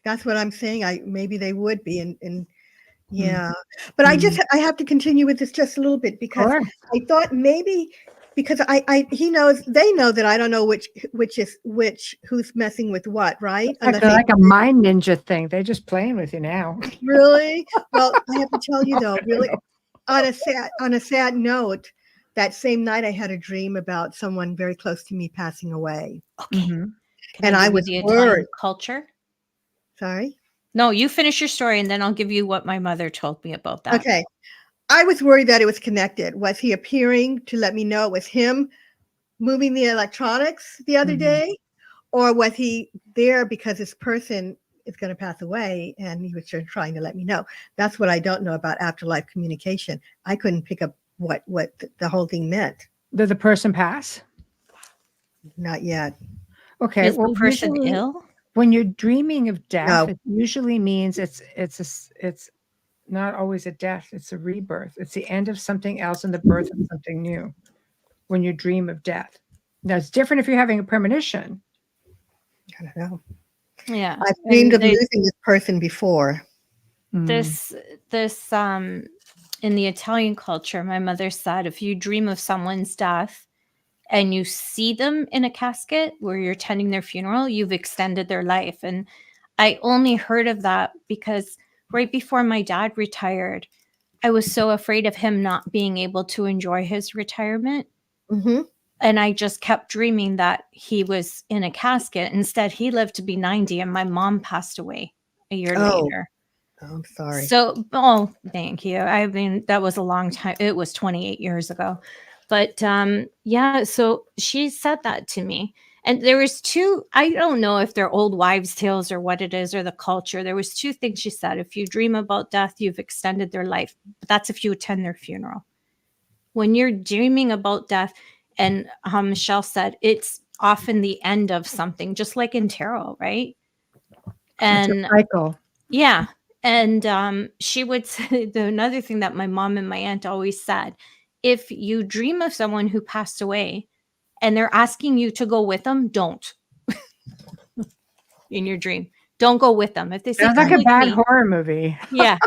That's what I'm saying. Maybe they would be, and yeah. But I have to continue with this just a little bit because I thought maybe because he knows, they know that I don't know which is which, who's messing with what, right? Like, like a mind ninja thing. They're just playing with you now. Really? Well, I have to tell you though, really, on a sad note, that same night I had a dream about someone very close to me passing away. Okay. Mm-hmm. And I was the worried. Italian culture. Sorry? No, you finish your story and then I'll give you what my mother told me about that. Okay. I was worried that it was connected. Was he appearing to let me know it was him moving the electronics the other day? Or was he there because this person is going to pass away and he was just trying to let me know? That's what I don't know about afterlife communication. I couldn't pick up what the whole thing meant. Did the person pass? Not yet. Okay. Is the person ill? When you're dreaming of death, No. it usually means it's not always a death, it's a rebirth. It's the end of something else and the birth of something new when you dream of death. Now, it's different if you're having a premonition. I don't know. Yeah. I've dreamed of losing this person before. This in the Italian culture, my mother said, if you dream of someone's death and you see them in a casket where you're attending their funeral, you've extended their life. And I only heard of that because right before my dad retired, I was so afraid of him not being able to enjoy his retirement. Mm-hmm. And I just kept dreaming that he was in a casket. Instead, he lived to be 90 and my mom passed away a year later. Oh, I'm sorry. So, thank you. I mean, that was a long time. It was 28 years ago. But yeah, so she said that to me. And there was two, I don't know if they're old wives' tales or what it is or the culture. There was two things she said. If you dream about death, you've extended their life. But that's if you attend their funeral. When you're dreaming about death, and Michelle said, it's often the end of something, just like in tarot, right? And it's a cycle. Yeah. And she would say another thing that my mom and my aunt always said, if you dream of someone who passed away and they're asking you to go with them, don't. In your dream, don't go with them. If they say, sounds like a bad horror movie. Yeah,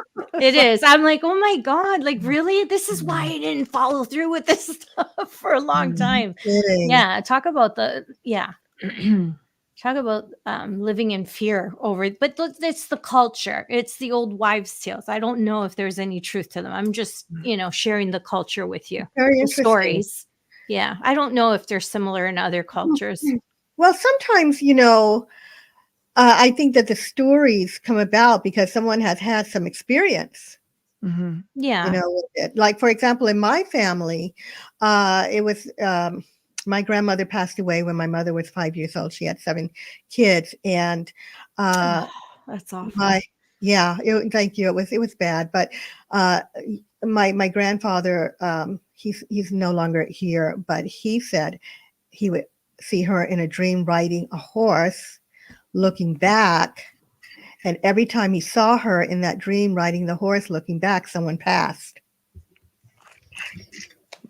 it is. I'm like, oh my God, like really? This is why I didn't follow through with this stuff for a long time. Yeah, talk about talk about living in fear over, but it's the culture. It's the old wives' tales. I don't know if there's any truth to them. I'm just, sharing the culture with you. Very interesting. Stories. Yeah. I don't know if they're similar in other cultures. Well, sometimes, I think that the stories come about because someone has had some experience. Mm-hmm. Yeah. With it. Like, for example, in my family, it was my grandmother passed away when my mother was 5 years old. She had 7 kids, and that's awful. Thank you. It was bad, but my grandfather, he's no longer here, but he said he would see her in a dream riding a horse, looking back, and every time he saw her in that dream riding the horse, looking back, someone passed.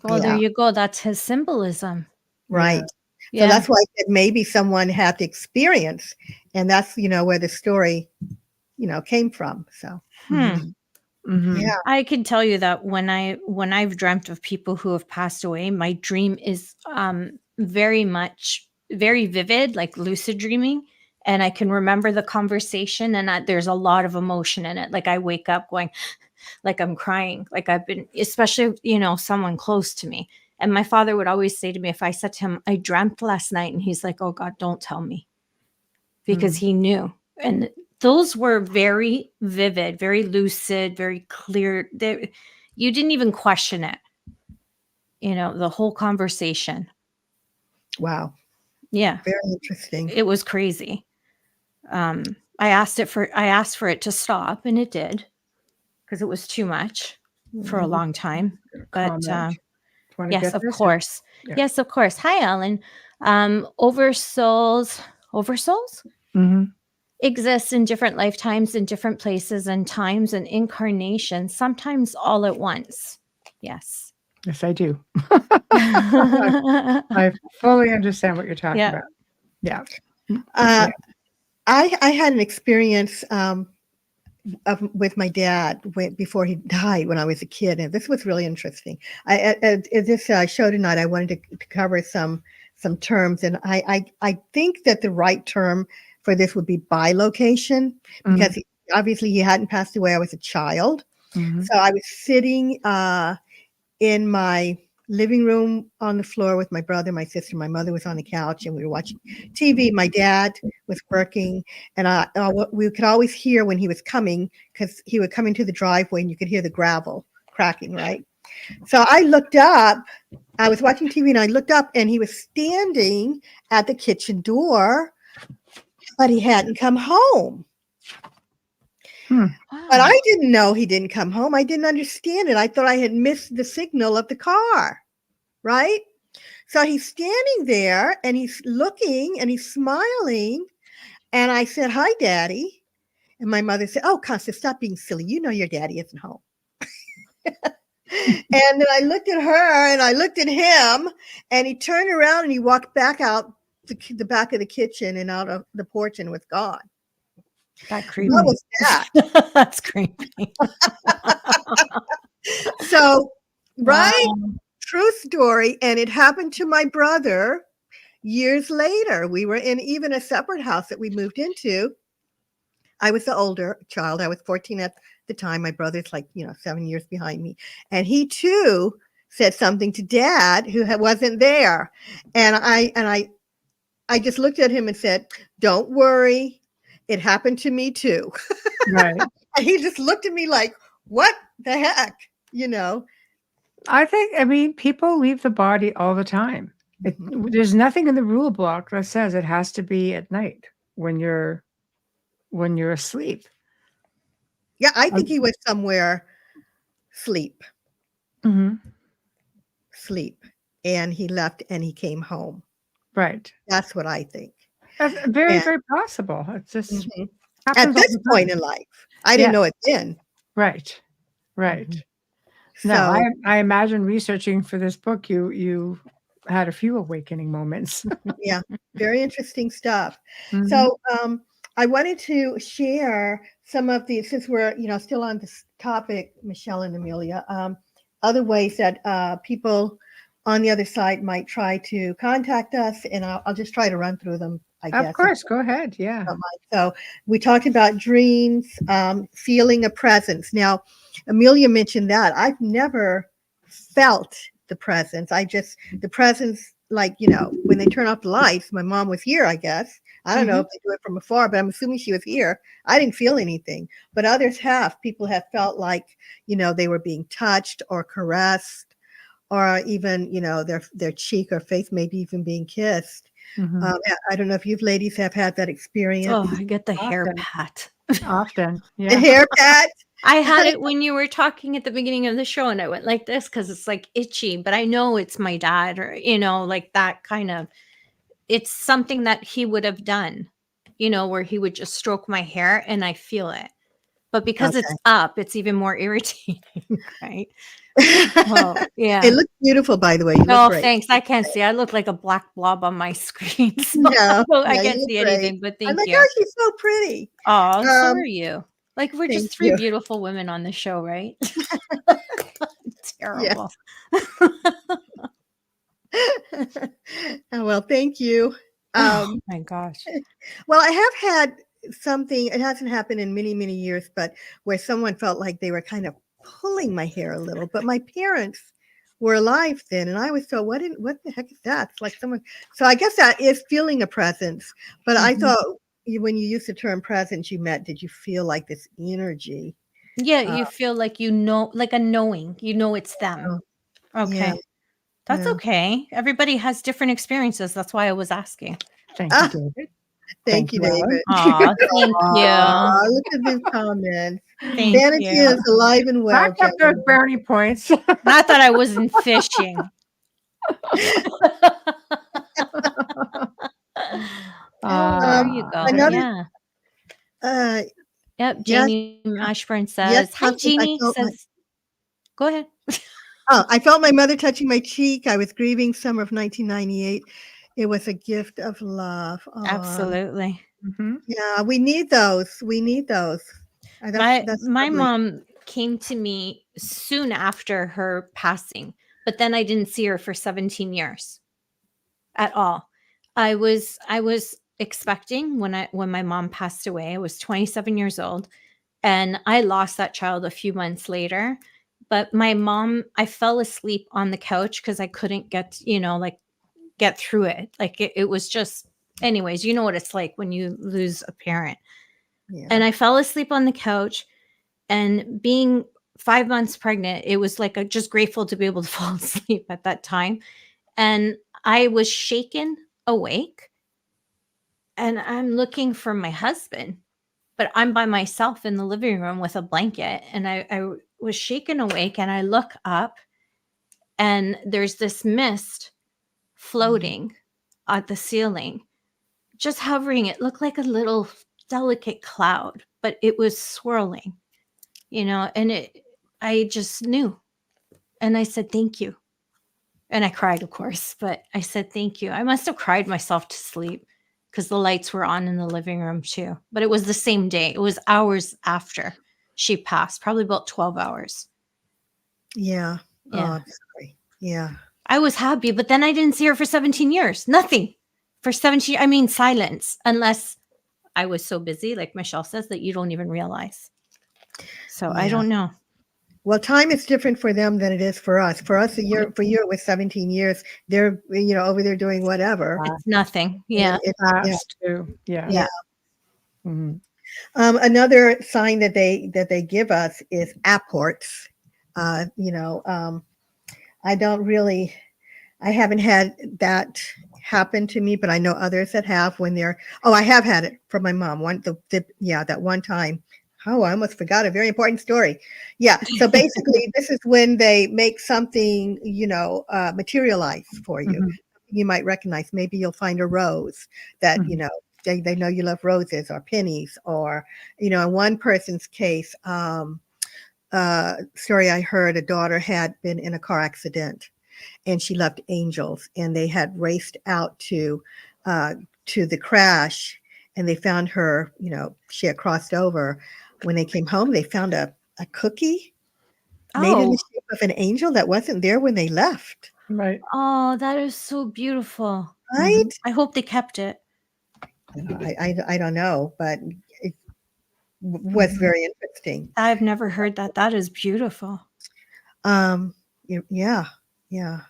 Well, there you go. That's his symbolism. Right. Yeah. So that's why I said maybe someone had the experience, and that's, where the story, came from. So, yeah, I can tell you that when I've dreamt of people who have passed away, my dream is very vivid, like lucid dreaming. And I can remember the conversation, and there's a lot of emotion in it. Like I wake up going, like I'm crying, like I've been, especially, someone close to me. And my father would always say to me, if I said to him, I dreamt last night, and he's like, oh God, don't tell me, because he knew. And those were very vivid, very lucid, very clear. You didn't even question it, the whole conversation. Wow. Yeah. Very interesting. It was crazy. I asked for it to stop, and it did, because it was too much for a long time. But yes, of course. Yeah. Yes, of course. Hi, Ellen. Oversouls exist in different lifetimes, in different places and times and incarnations, sometimes all at once. Yes. Yes, I do. I fully understand what you're talking about. Yeah. I had an experience with my dad before he died when I was a kid, and this was really interesting. At this show tonight, I wanted to cover some terms, and I think that the right term for this would be bilocation, because obviously he hadn't passed away. I was a child, so I was sitting in my living room on the floor with my brother, my sister, my mother was on the couch, and we were watching TV. My dad was working, and we could always hear when he was coming, because he would come into the driveway and you could hear the gravel cracking, right? So I looked up, I was watching TV and I looked up and he was standing at the kitchen door, but he hadn't come home. But I didn't know he didn't come home. I didn't understand it. I thought I had missed the signal of the car, right? So he's standing there and he's looking and he's smiling. And I said, "Hi, Daddy." And my mother said, "Oh, Constance, stop being silly. You know your daddy isn't home." And then I looked at her and I looked at him, and he turned around and he walked back out the back of the kitchen and out of the porch and was gone. That creepy. What was that? That's creepy. So, right? Wow. True story. And it happened to my brother years later. We were in even a separate house that we moved into. I was the older child. I was 14 at the time. My brother's 7 years behind me. And he too said something to Dad, who wasn't there. And I just looked at him and said, "Don't worry. It happened to me too." Right. And he just looked at me like, "What the heck?" I mean, people leave the body all the time. There's nothing in the rule book that says it has to be at night when you're asleep. Yeah, I think he was somewhere sleep, and he left and he came home. Right. That's what I think. That's very, very possible. It's just at this point in life. I didn't know it then. Right. So, No, I imagine researching for this book, you had a few awakening moments. Yeah, very interesting stuff. So I wanted to share some of the, since we're still on this topic, Michelle and Amelia, other ways that people on the other side might try to contact us, and I'll just try to run through them, I guess. Of course, go ahead. Yeah. So we talked about dreams, feeling a presence. Now, Amelia mentioned that. I've never felt the presence. The presence, when they turn off the lights, my mom was here, I guess. I don't know if they do it from afar, but I'm assuming she was here. I didn't feel anything, but others have. People have felt like, they were being touched or caressed, or even, their cheek or face maybe even being kissed. I don't know if you ladies have had that experience. Oh, I get the hair pat. Often. Yeah. The hair pat. I had it when you were talking at the beginning of the show, and I went like this because it's like itchy, but I know it's my dad, or like that kind of, it's something that he would have done, where he would just stroke my hair and I feel it. But because it's up, it's even more irritating, right? Oh, yeah. It looks beautiful, by the way. Oh, thanks. I can't see. I look like a black blob on my screen. So I can't see anything, but thank you. Oh, she's so pretty. Oh, so are you. Like, we're just three beautiful women on the show, right? Terrible. Oh, well, thank you. Oh my gosh. Well, I have had something, it hasn't happened in many, many years, but where someone felt like they were kind of pulling my hair a little, but my parents were alive then, and I was so, what the heck is that? It's like someone, so I guess that is feeling a presence, but I thought when you used the term presence, did you feel like this energy? Yeah, you feel like like a knowing, it's them. Okay. Yeah. That's okay. Everybody has different experiences. That's why I was asking. Thank you, David. Thank you, David. Aw, thank you. Look at these comments. Thank Vanity you. is alive and well. Back up those brownie points. Not that I wasn't fishing. There you go. Yep. Jamie Ashburn says, "Hi, Jeannie." Go ahead. I felt my mother touching my cheek. I was grieving summer of 1998. It was a gift of love. Absolutely. Yeah, we need those. My lovely. mom came to me soon after her passing, but then I didn't see her for 17 years at all. I was expecting when my mom passed away. I was 27 years old, and I lost that child a few months later. But my mom, I fell asleep on the couch because I couldn't get through it. Like it was just, anyways, you know what it's like when you lose a parent. Yeah. And I fell asleep on the couch, and being 5 months pregnant, it was like just grateful to be able to fall asleep at that time. And I was shaken awake, and I'm looking for my husband, but I'm by myself in the living room with a blanket. And I was shaken awake, and I look up, and there's this mist floating at the ceiling, just hovering. It looked like a little delicate cloud, but it was swirling, and I just knew. And I said, thank you. And I cried, of course, but I said, thank you. I must have cried myself to sleep because the lights were on in the living room too. But it was the same day. It was hours after she passed, probably about 12 hours. Yeah. Oh, Yeah. I'm sorry. Yeah. I was happy, but then I didn't see her for 17 years. Nothing. For 17, I mean, silence, unless I was so busy, like Michelle says, that you don't even realize. So I Yeah. don't know. Well, time is different for them than it is for us. For us, for you, it was 17 years. They're, over there doing whatever. It's nothing. Yeah. Fast too. Yeah. Yeah. Mhm. Another sign that they give us is apports. I haven't had that happen to me, but I know others that have when they're. Oh, I have had it from my mom. That one time. Oh, I almost forgot a very important story. Yeah. So basically, this is when they make something, materialize for you. Mhm. You might recognize. Maybe you'll find a rose that, Mhm. they know you love roses or pennies, or, in one person's case, story I heard, a daughter had been in a car accident and she loved angels, and they had raced out to the crash, and they found her, she had crossed over. When they came home, they found a cookie made in the shape of an angel that wasn't there when they left. Right. Oh, that is so beautiful. Right? I hope they kept it. I don't know, but it was very interesting. I've never heard that. That is beautiful. Yeah.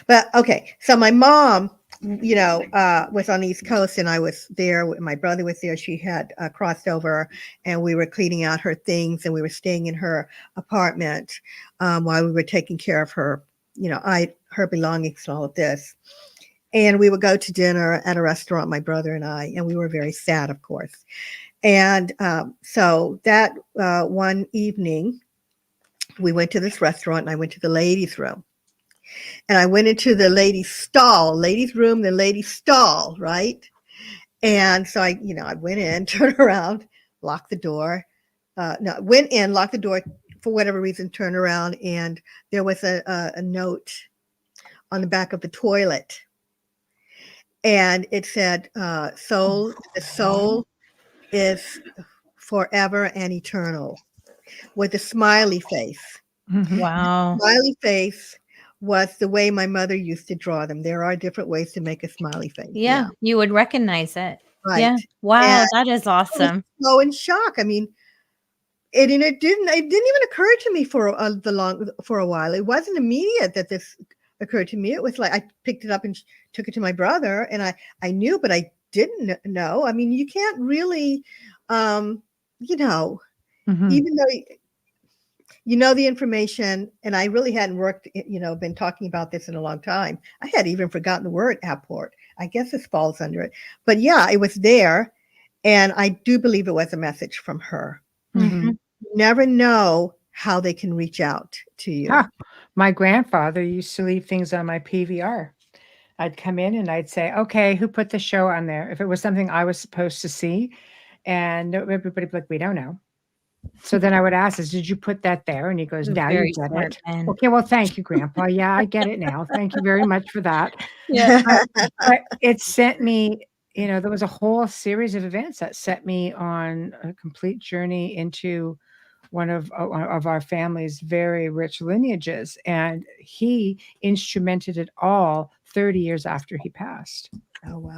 But okay, so my mom, was on the East Coast, and I was there. My brother was there. She had crossed over, and we were cleaning out her things, and we were staying in her apartment while we were taking care of her, her belongings and all of this. And we would go to dinner at a restaurant, my brother and I, and we were very sad, of course. And so that one evening, we went to this restaurant, and I went to the ladies' room. And I went into the ladies' room, the ladies' stall, right? And so I went in, turned around, locked the door. Went in, locked the door for whatever reason, turned around, and there was a note on the back of the toilet. And it said, the soul is forever and eternal, with a smiley face. Mhm. Wow. Smiley face was the way my mother used to draw them. There are different ways to make a smiley face. Yeah, you would recognize it. Right. Yeah. Wow, And that is awesome. I was so in shock. I mean, it didn't even occur to me for a while. It wasn't immediate that this occurred to me. It was like I picked it up and took it to my brother, and I knew, but I didn't know. I mean, you can't really, Mhm. even though the information, and I really hadn't been talking about this in a long time. I had even forgotten the word apport. I guess this falls under it. But yeah, it was there, and I do believe it was a message from her. Mhm. You never know how they can reach out to you. Huh. My grandfather used to leave things on my PVR. I'd come in and I'd say, okay, who put the show on there? If it was something I was supposed to see, and everybody would be like, we don't know. So then I would ask, did you put that there? And he goes, now you Very get smart it. man. Okay, well, thank you, Grandpa. Yeah, I get it now. Thank you very much for that. Yeah. But it sent me there was a whole series of events that set me on a complete journey into one of our family's very rich lineages, and he instrumented it all 30 years after he passed. Oh,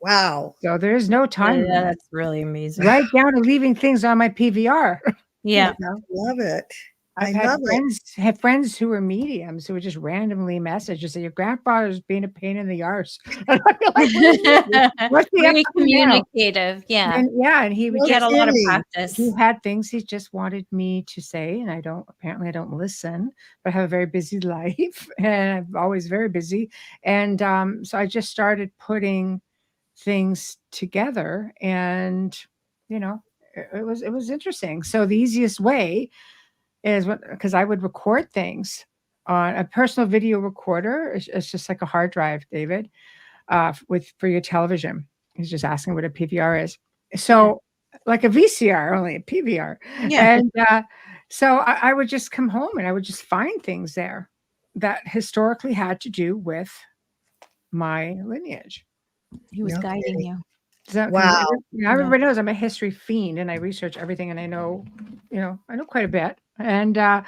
wow. So there's no time. Yeah, that's really amazing. Right down to leaving things on my PVR. Yeah. Love it. I've had friends who were mediums who would just randomly message and say, your grandfather's being a pain in the arse. And I'd be like, what's the Very up to now? communicative. Yeah. And he would Get a lot of practice. He had things he just wanted me to say, and apparently I don't listen, but I have a very busy life and I'm always very busy. And so I just started putting things together, and it was interesting. So the easiest way is because I would record things on a personal video recorder. It's just like a hard drive, David, for your television. He's just asking what a PVR is. So like a VCR, only a PVR. Yeah. And so I would just come home and I would just find things there that historically had to do with my lineage. He was guiding you. Wow. Everybody knows I'm a history fiend and I research everything, and I know quite a bit. And though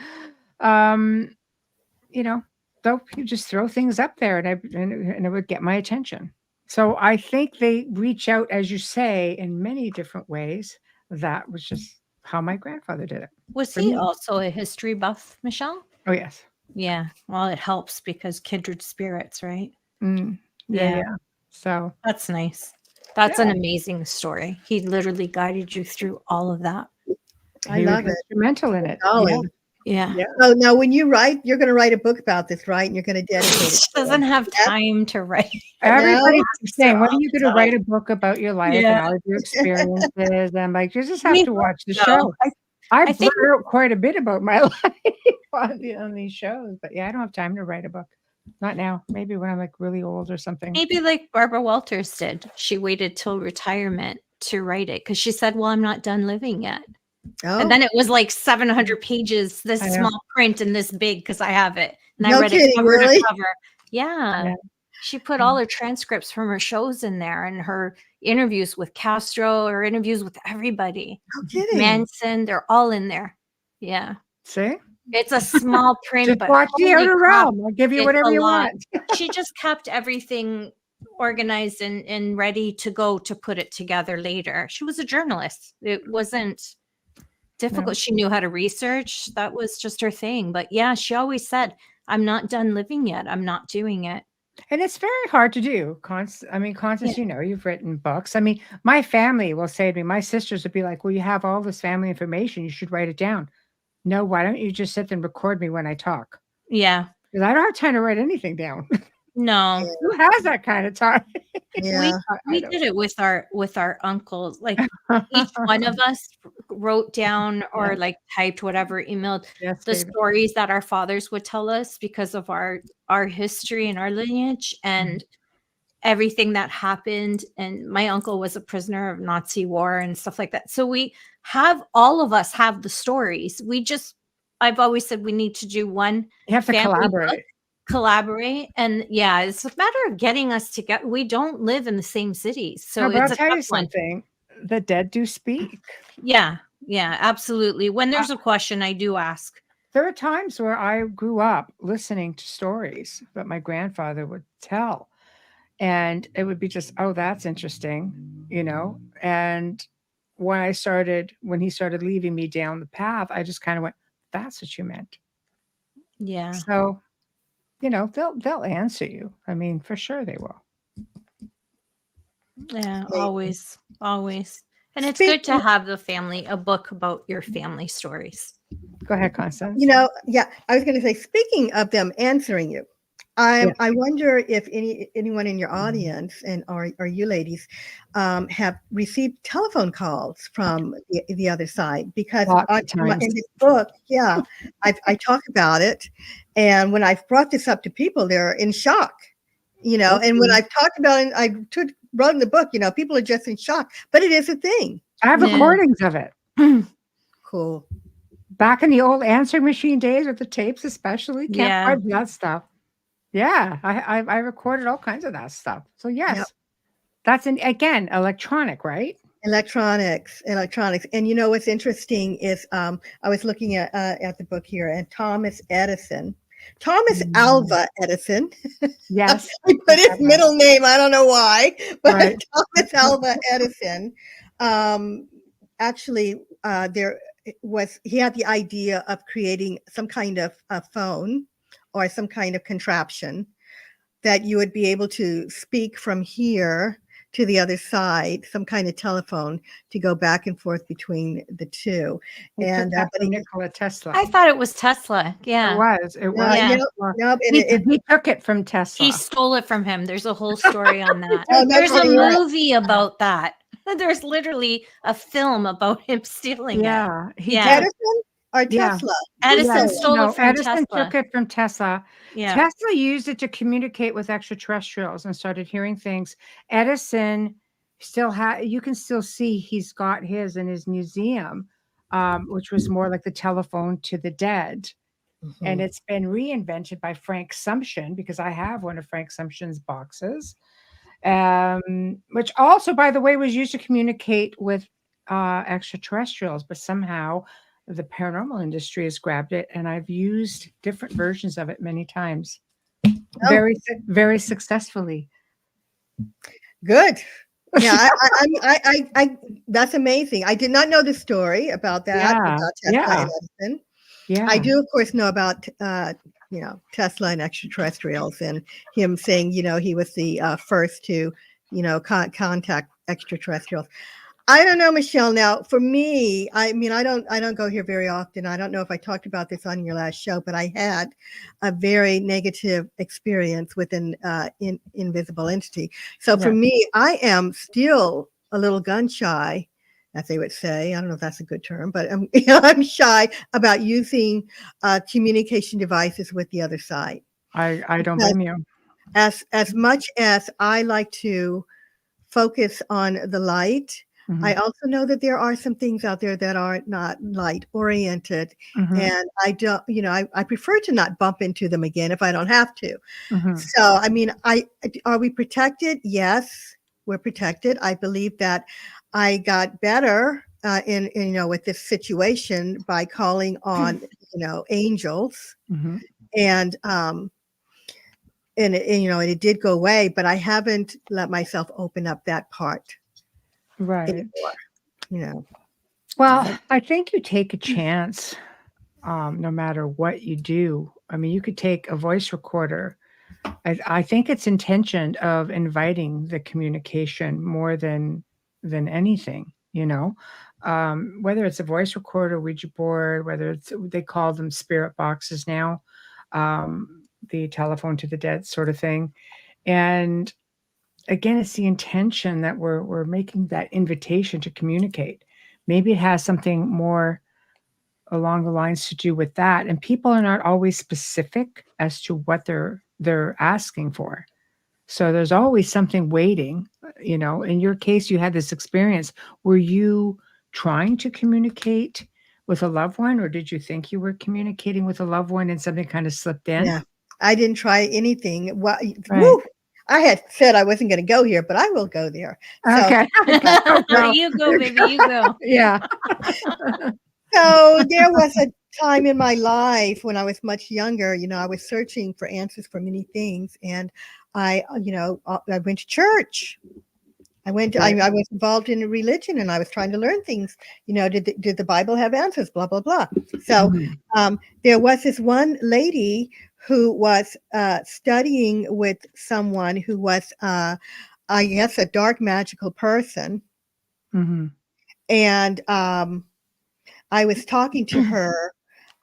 you just throw things up there and it would get my attention. So I think they reach out, as you say, in many different ways. That was just how my grandfather did it. Was he also a history buff, Michelle? Oh, yes. Yeah. Well, it helps because kindred spirits, right? Yeah. So that's nice. That's an amazing story. He literally guided you through all of that. I love it. Instrumental in it. Yeah. So now when you write, you're going to write a book about this, right? And you're going to dedicate it. She doesn't have time to write. Everybody's saying, when are you going to write a book about your life and all of your experiences? And I'm like, you just have to watch the show. I think wrote quite a bit about my life on these shows, but I don't have time to write a book. Not now. Maybe when I'm like really old or something. Maybe like Barbara Walters did. She waited till retirement to write it because she said, well, I'm not done living yet. Oh. And then it was like 700 pages, this small print and this big because I have it. And I read it cover to cover. Yeah. She put all her transcripts from her shows in there and her interviews with Castro, her interviews with everybody. No kidding. Manson, they're all in there. Yeah. See? It's a small print, just but watch The Outer Realm. I'll give you whatever you want. She just kept everything organized and ready to go to put it together later. She was a journalist. It wasn't difficult. No. She knew how to research. That was just her thing. But yeah, she always said, I'm not done living yet. I'm not doing it. And it's very hard to do. Constance, you've written books. My family will say to me, my sisters would be like, well, you have all this family information. You should write it down. No, why don't you just sit there and record me when I talk? Yeah. Because I don't have time to write anything down. No. Who has that kind of time? Yeah. We did it with our uncles. Like each one of us wrote down or like typed whatever, emailed the stories that our fathers would tell us because of our history and our lineage and everything that happened. And my uncle was a prisoner of Nazi war and stuff like that. So all of us have the stories. I've always said we need to do one. You have to collaborate. And it's a matter of getting us together. We don't live in the same cities. So I'll tell you something. The dead do speak. Yeah, absolutely. When there's a question, I do ask. There are times where I grew up listening to stories that my grandfather would tell. And it would be just, oh, that's interesting, And when he started leaving me down the path, I just kind of went, that's what you meant. Yeah. So, they'll answer you. For sure they will. Yeah, always. And it's good to have a book about your family stories. Go ahead, Constance. I was going to say, speaking of them answering you, I wonder if anyone in your audience or you ladies have received telephone calls from the other side, because in this book, I talk about it, and when I've brought this up to people, they're in shock, and when I've talked about it, wrote in the book, people are just in shock, but it is a thing. I have recordings of it. Cool. Back in the old answering machine days with the tapes, especially, can't find that stuff. Yeah, I recorded all kinds of that stuff. So yes. That's again electronic, right? Electronics. And you know what's interesting is I was looking at the book here, and Thomas Alva Edison. Yes. I put his middle name. I don't know why, but Right. Thomas Alva Edison. Actually, he had the idea of creating some kind of a phone or some kind of contraption that you would be able to speak from here to the other side, some kind of telephone to go back and forth between the two. He And took that but from Nikola Tesla. I thought it was Tesla. Yeah. It was. Yeah. Nope, He took it from Tesla. He stole it from him. There's a whole story on that. Oh, There's a totally right. movie about that. There's literally a film about him stealing it. Yeah. Edison or Tesla? Edison stole it from Edison Tesla. took it from Tesla. Yeah. Tesla used it to communicate with extraterrestrials and started hearing things. Edison you can still see he's got his in his museum, which was more like the telephone to the dead. Mm-hmm. And it's been reinvented by Frank Sumption, because I have one of Frank Sumption's boxes, which also, by the way, was used to communicate with extraterrestrials, but somehow the paranormal industry has grabbed it, and I've used different versions of it many times, very, very successfully. Good. Yeah, I that's amazing. I did not know the story about that. About Tesla and Edison. Yeah, I do, of course, know about Tesla and extraterrestrials, and him saying he was the first to contact extraterrestrials. I don't know, Michelle. Now, for me, I mean, I don't go here very often. I don't know if I talked about this on your last show, but I had a very negative experience with an invisible entity. So for me, I am still a little gun shy, as they would say. I don't know if that's a good term, but I'm shy about using communication devices with the other side. I don't blame you. As much as I like to focus on the light, I also know that there are some things out there that are not light oriented, and I don't, I prefer to not bump into them again if I don't have to. So, I mean, are we protected? Yes, we're protected. I believe that I got better in with this situation by calling on angels, and it did go away, but I haven't let myself open up that part. Right. Anymore, Well, I think you take a chance, no matter what you do. I mean, you could take a voice recorder. I think it's intention of inviting the communication more than anything, whether it's a voice recorder, Ouija board, whether they call them spirit boxes now, the telephone to the dead sort of thing. And again, it's the intention that we're making that invitation to communicate. Maybe it has something more along the lines to do with that. And people are not always specific as to what they're asking for. So there's always something waiting. In your case, you had this experience. Were you trying to communicate with a loved one, or did you think you were communicating with a loved one and something kind of slipped in? Yeah, I didn't try anything. Well, woo, I had said I wasn't going to go here, but I will go there. So, okay. You go, baby, you go. Yeah. So there was a time in my life when I was much younger, I was searching for answers for many things. And I went to church. I was involved in a religion, and I was trying to learn things. Did the Bible have answers? Blah, blah, blah. So there was this one lady who was studying with someone who was, I guess, a dark magical person. And I was talking to her,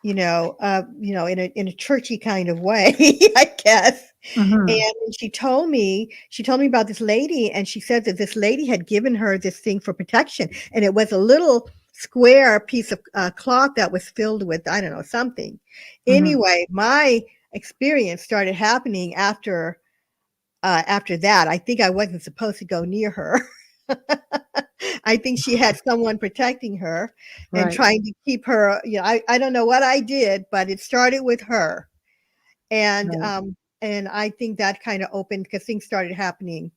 in a churchy kind of way, I guess. And she told me about this lady, and she said that this lady had given her this thing for protection, and it was a little square piece of cloth that was filled with, I don't know, something. Anyway, my experience started happening after that. I think I wasn't supposed to go near her. I think she had someone protecting her and trying to keep her, I don't know what I did, but it started with her. And I think that kind of opened, because things started happening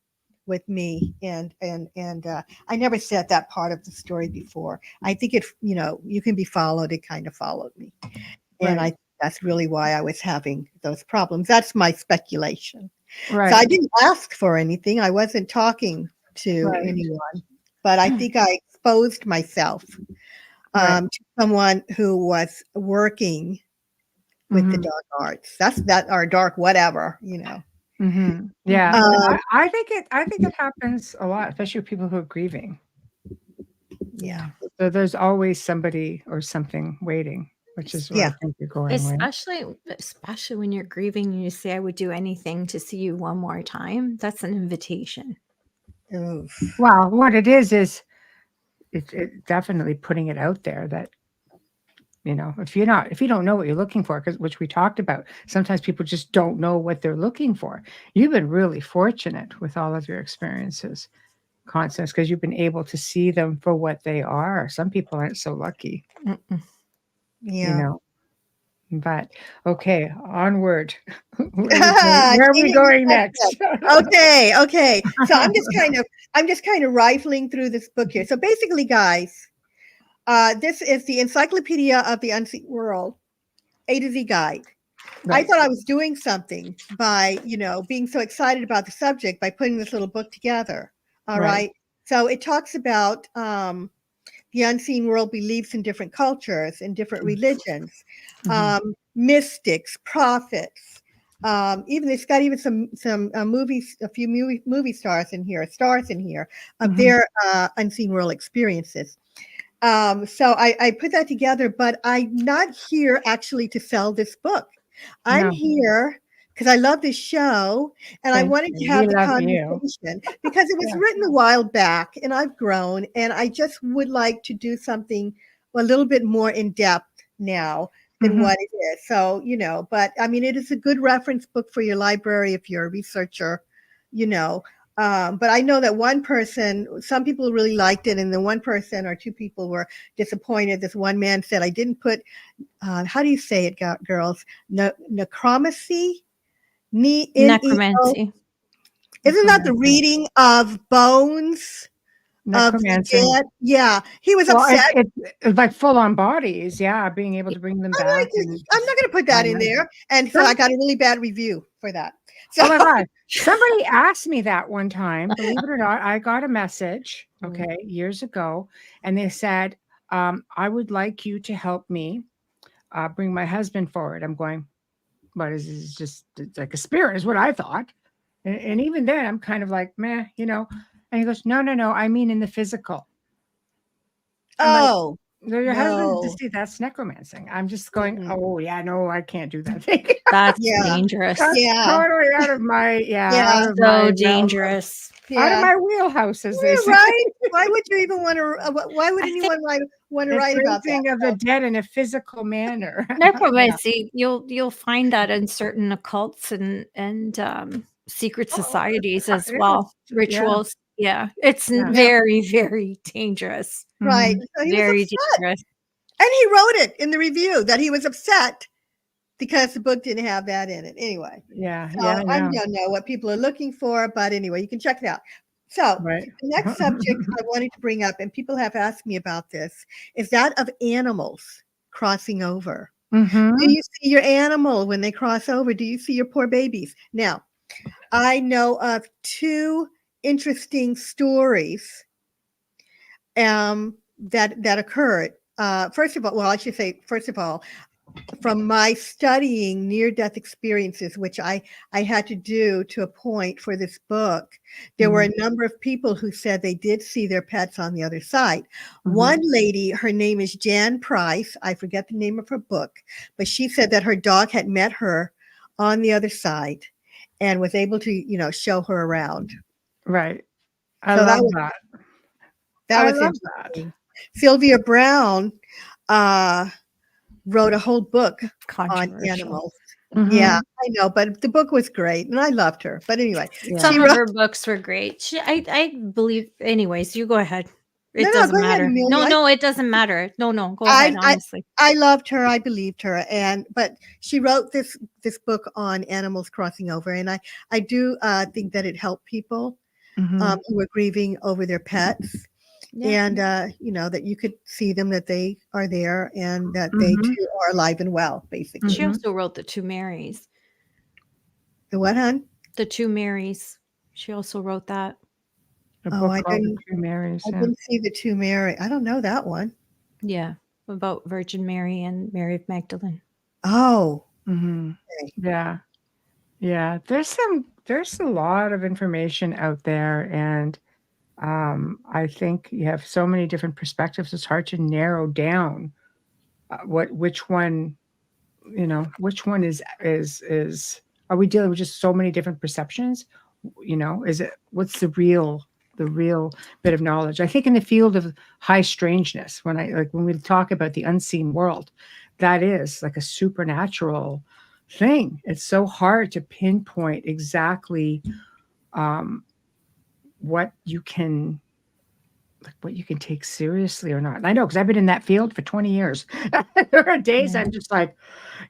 with me, and I never said that part of the story before. I think it, you can be followed. It kind of followed me, and Right. that's really why I was having those problems. That's my speculation. Right. So I didn't ask for anything. I wasn't talking to anyone, but I think I exposed myself to someone who was working with the dark arts. That or dark whatever, Yeah, I think it happens a lot, especially with people who are grieving. Yeah. So there's always somebody or something waiting, which is where I think you're going. Especially when you're grieving and you say, I would do anything to see you one more time. That's an invitation. Oof. Well, what it is it definitely putting it out there that, if you don't know what you're looking for, which we talked about, sometimes people just don't know what they're looking for. You've been really fortunate with all of your experiences, Constance, because you've been able to see them for what they are. Some people aren't so lucky. Yeah. But okay, onward. Where are we going next? Okay. So I'm just kind of rifling through this book here. So basically, guys, this is the Encyclopedia of the Unseen World, A to Z guide. I thought I was doing something by, being so excited about the subject by putting this little book together. All right. So it talks about the unseen world beliefs in different cultures and different religions, mystics, prophets. Even it's got even some movies, a few movie stars in here of their unseen world experiences. So I put that together, but I'm not here actually to sell this book. I'm here because I love this show and I wanted to have the conversation because it was written a while back and I've grown and I just would like to do something a little bit more in depth now than what it is. So, but I mean, it is a good reference book for your library if you're a researcher, but I know that some people really liked it, and then one person or two people were disappointed. This one man said, I didn't put, how do you say it, girls? Necromancy? Necromancy. Isn't that the reading of bones? Necromancy. Of the dead? Yeah. He was upset. It's like full on bodies. Yeah. Being able to bring them back. I'm not going to put that in there. And so I got a really bad review for that. So, oh my God. Somebody asked me that one time, believe it or not. I got a message, years ago, and they said, I would like you to help me bring my husband forward. I'm going, what is this? Just it's like a spirit is what I thought. And even then, I'm kind of like, meh, And he goes, no, I mean in the physical. Oh. Your husband, just see, that's necromancing. I'm just going, oh yeah, no, I can't do that thing. That's dangerous. Totally out of my, so dangerous. Out of my wheelhouse, as they say. Right? Why would you even want to? Why would anyone want to write about that? Of the dead in a physical manner. Necromancy, you'll find that in certain occults and secret societies as well. Rituals. Yeah. It's very, very dangerous. Right. So he very was dangerous. And he wrote it in the review that he was upset because the book didn't have that in it. Anyway. I don't know what people are looking for, but anyway, you can check it out. So the next subject I wanted to bring up, and people have asked me about this, is that of animals crossing over. Do you see your animal when they cross over? Do you see your poor babies? Now, I know of two interesting stories that occurred. First of all, from my studying near-death experiences, which I had to do to a point for this book, there were a number of people who said they did see their pets on the other side. One lady, her name is Jan Price. I forget the name of her book, but she said that her dog had met her on the other side and was able to, show her around. Right. I love that. That was interesting. Sylvia Brown wrote a whole book on animals. Yeah, I know, but the book was great and I loved her. But anyway, some of her books were great. I believe, anyways, you go ahead. It doesn't matter. No, it doesn't matter. No, go ahead, honestly. I loved her. I believed her. But she wrote this book on animals crossing over. And I do think that it helped people who were grieving over their pets. Yeah. And, that you could see them, that they are there, and that they too are alive and well, basically. She also wrote The Two Marys. The what, hon? The Two Marys. She also wrote that. A book called The Two Marys. I didn't see The Two Mary. I don't know that one. Yeah, about Virgin Mary and Mary of Magdalene. Oh. Okay. Yeah. Yeah. There's a lot of information out there, and I think you have so many different perspectives. It's hard to narrow down which one is are we dealing with just so many different perceptions? What's the real bit of knowledge? I think in the field of high strangeness, when we talk about the unseen world, that is like a supernatural thing. It's so hard to pinpoint exactly what you can take seriously or not. And I know, because I've been in that field for 20 years. There are days I'm just like,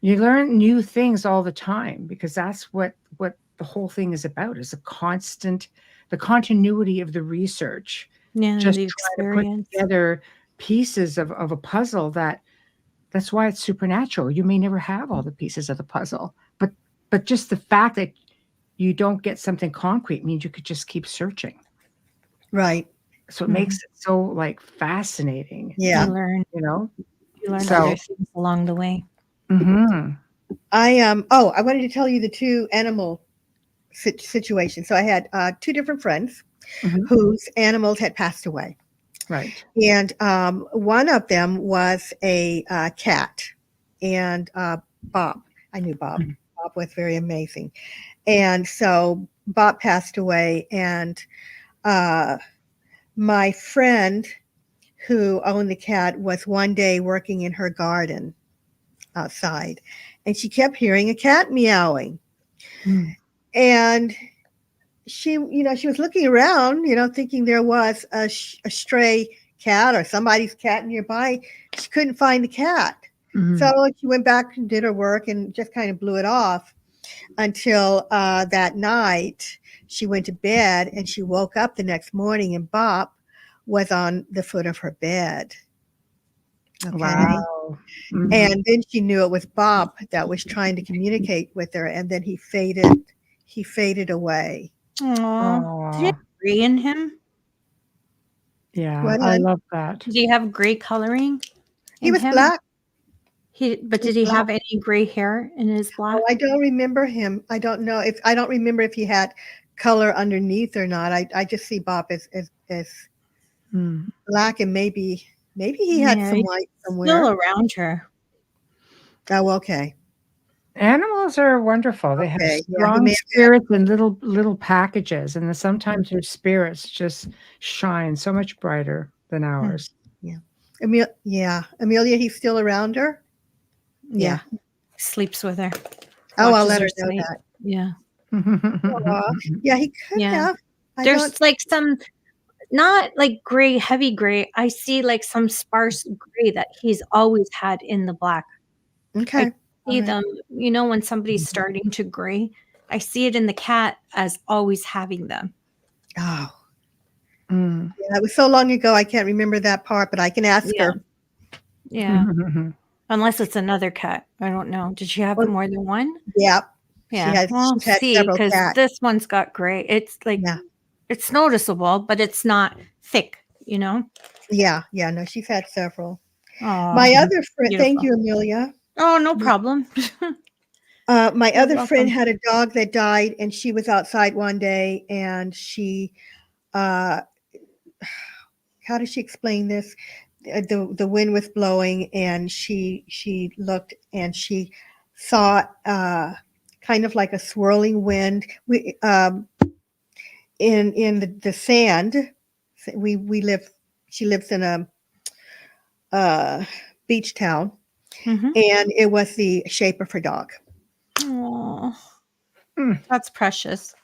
you learn new things all the time, because that's what the whole thing is about, is the continuity of the research. Yeah, just the trying to put together pieces of a puzzle that's why it's supernatural. You may never have all the pieces of the puzzle, but just the fact that you don't get something concrete means you could just keep searching. Right. So it makes it so fascinating. Yeah. You learn So, other things along the way. I wanted to tell you the two animal situations. So I had two different friends whose animals had passed away. Right. And one of them was a cat, and Bob. I knew Bob. Bob was very amazing. And so Bob passed away, and my friend who owned the cat was one day working in her garden outside, and she kept hearing a cat meowing. And she was looking around, thinking there was a stray cat or somebody's cat nearby. She couldn't find the cat. So she went back and did her work and just kind of blew it off until that night she went to bed, and she woke up the next morning and Bob was on the foot of her bed. Okay. Wow. And then she knew it was Bob that was trying to communicate with her, and then he faded away. Aww. Did he have gray in him? Yeah, I love that. Did he have gray coloring? He was black. But did he have any gray hair in his black? Oh, I don't remember him. I don't remember if he had color underneath or not. I just see Bob as black, and maybe he had some white somewhere. Still around her. Oh, okay. Animals are wonderful. They have strong spirits in little packages, and sometimes their spirits just shine so much brighter than ours. Yeah. Amelia, he's still around her? Yeah. Sleeps with her. Oh, I'll let her know that. Yeah. Yeah, he could have. There's some, not like gray, heavy gray. I see some sparse gray that he's always had in the black. Okay. I see them, when somebody's starting to gray, I see it in the cat as always having them. Oh. Yeah, it was so long ago, I can't remember that part, but I can ask her. Yeah. Unless it's another cat. I don't know. Did she have more than one? Yep. Yeah. She's had several cats. This one's got gray. It's it's noticeable, but it's not thick, Yeah. Yeah. No, she's had several. Oh, my other friend, thank you, Amelia. Oh, no problem. My other friend had a dog that died, and she was outside one day, and she, how does she explain this? The wind was blowing, and she looked, and she saw kind of like a swirling wind. We in the sand. She lives in a beach town, and it was the shape of her dog. Oh, that's precious.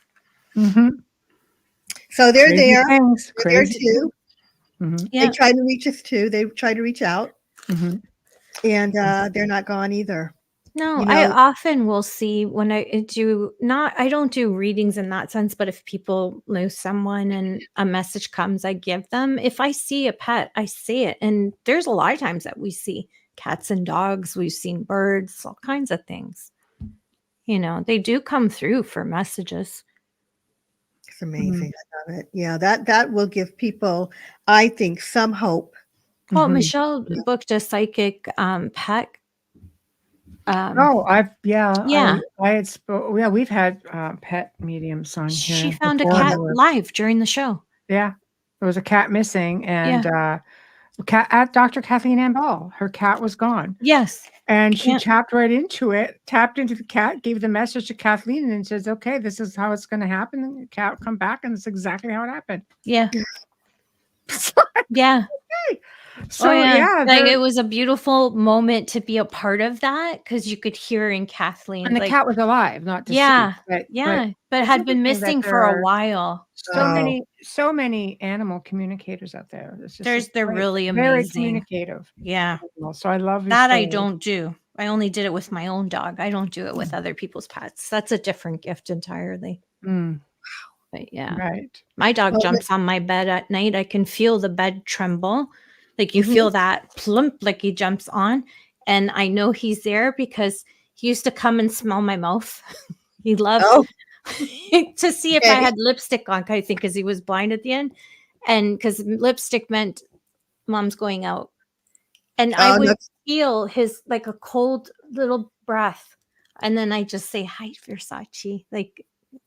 So they're Crazy there. Things. They're there too. Yeah. They tried to reach us too. They tried to reach out, and they're not gone either. No, You I know, often will see when I don't do readings in that sense, but if people lose someone and a message comes, I give them. If I see a pet, I see it. And there's a lot of times that we see cats and dogs, we've seen birds, all kinds of things. They do come through for messages. it's amazing. I love it. Yeah, that will give people, I think, some hope. Well, Mhm. Michelle booked a psychic pet. Oh, Yeah. I had we've had pet mediums on She here found a before. cat live during the show. Yeah, there was a cat missing, and Yeah. at Dr. Kathleen Ann Ball, her cat was gone, Yes. and she Yeah. tapped right into it, tapped into the cat, gave the message to Kathleen, and says, "Okay, this is how it's going to happen." And the cat will come back, and it's exactly how it happened. Yeah. Yeah. So yeah, Like it was a beautiful moment to be a part of that because you could hear in Kathleen, and the like, cat was alive, not deceased. yeah, But but it's had been interesting that missing there for a are while. Oh. so many animal communicators out there. They're great. really Very amazing. communicative. Yeah. animals. So I love these That I stories. don't do. I only did it with my own dog. I don't do it with other people's pets. That's a different gift entirely. Mm, But yeah. right. My dog Well, jumps on my bed at night. I can feel the bed tremble. Like you Mhm. feel that plump, like he jumps on. And I know he's there because he used to come and smell my mouth. He loved Oh, to see if I okay. had lipstick on, I think, because he was blind at the end. And because lipstick meant mom's going out. And I Oh, would that's feel his like a cold little breath. And then I just say, "Hi, Versace." Like,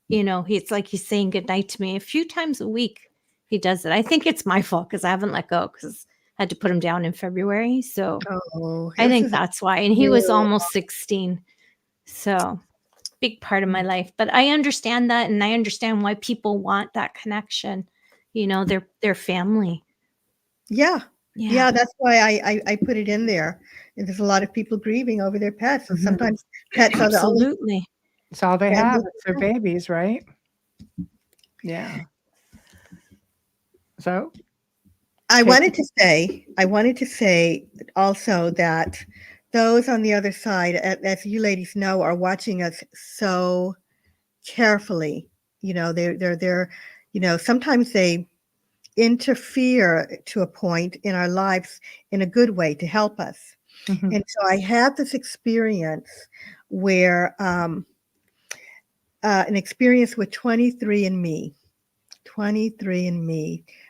it's like he's saying goodnight to me a few times a week. He does it. I think it's my fault because I haven't let go because I had to put him down in February. So oh, I this think is that's why. And he was almost 16. So big part of my life. But I understand that, and I understand why people want that connection. Their family. yeah. Yeah. Yeah, that's why I put it in there. And there's a lot of people grieving over their pets, and Mhm. sometimes pets are the only Absolutely. It's all they have. family. It's their babies, right? Yeah. So I take wanted to say also that those on the other side, as you ladies know, are watching us so carefully. They're sometimes they interfere to a point in our lives in a good way to help us. Mhm. And so I had this experience where an experience with 23andMe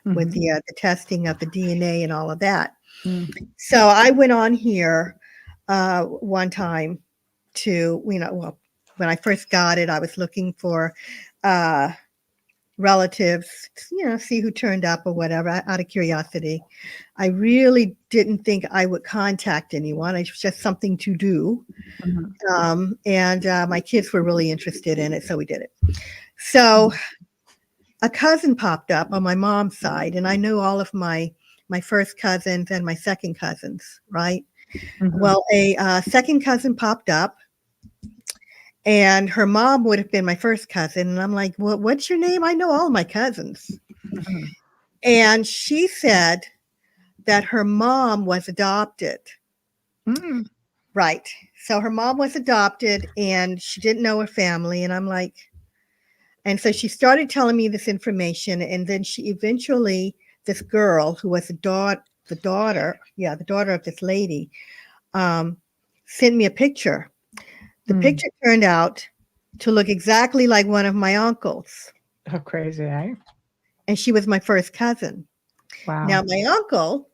with Mhm. the testing of the DNA and all of that. Mm. So I went on here one time to, when I first got it, I was looking for relatives, see who turned up or whatever, out of curiosity. I really didn't think I would contact anyone. It was just something to do. Mhm. And my kids were really interested in it, so we did it. So a cousin popped up on my mom's side, and I knew all of my first cousins and my second cousins, right? Mhm. Well, a second cousin popped up, and her mom would have been my first cousin. And I'm like, well, what's your name? I know all my cousins. Mhm. And she said that her mom was adopted. Mm. Right. So her mom was adopted and she didn't know her family. And I'm like, and so she started telling me this information. And then she eventually, this girl who was the daughter of this lady, sent me a picture. The Mm. picture turned out to look exactly like one of my uncles. How crazy, eh? And she was my first cousin. Wow. Now, my uncle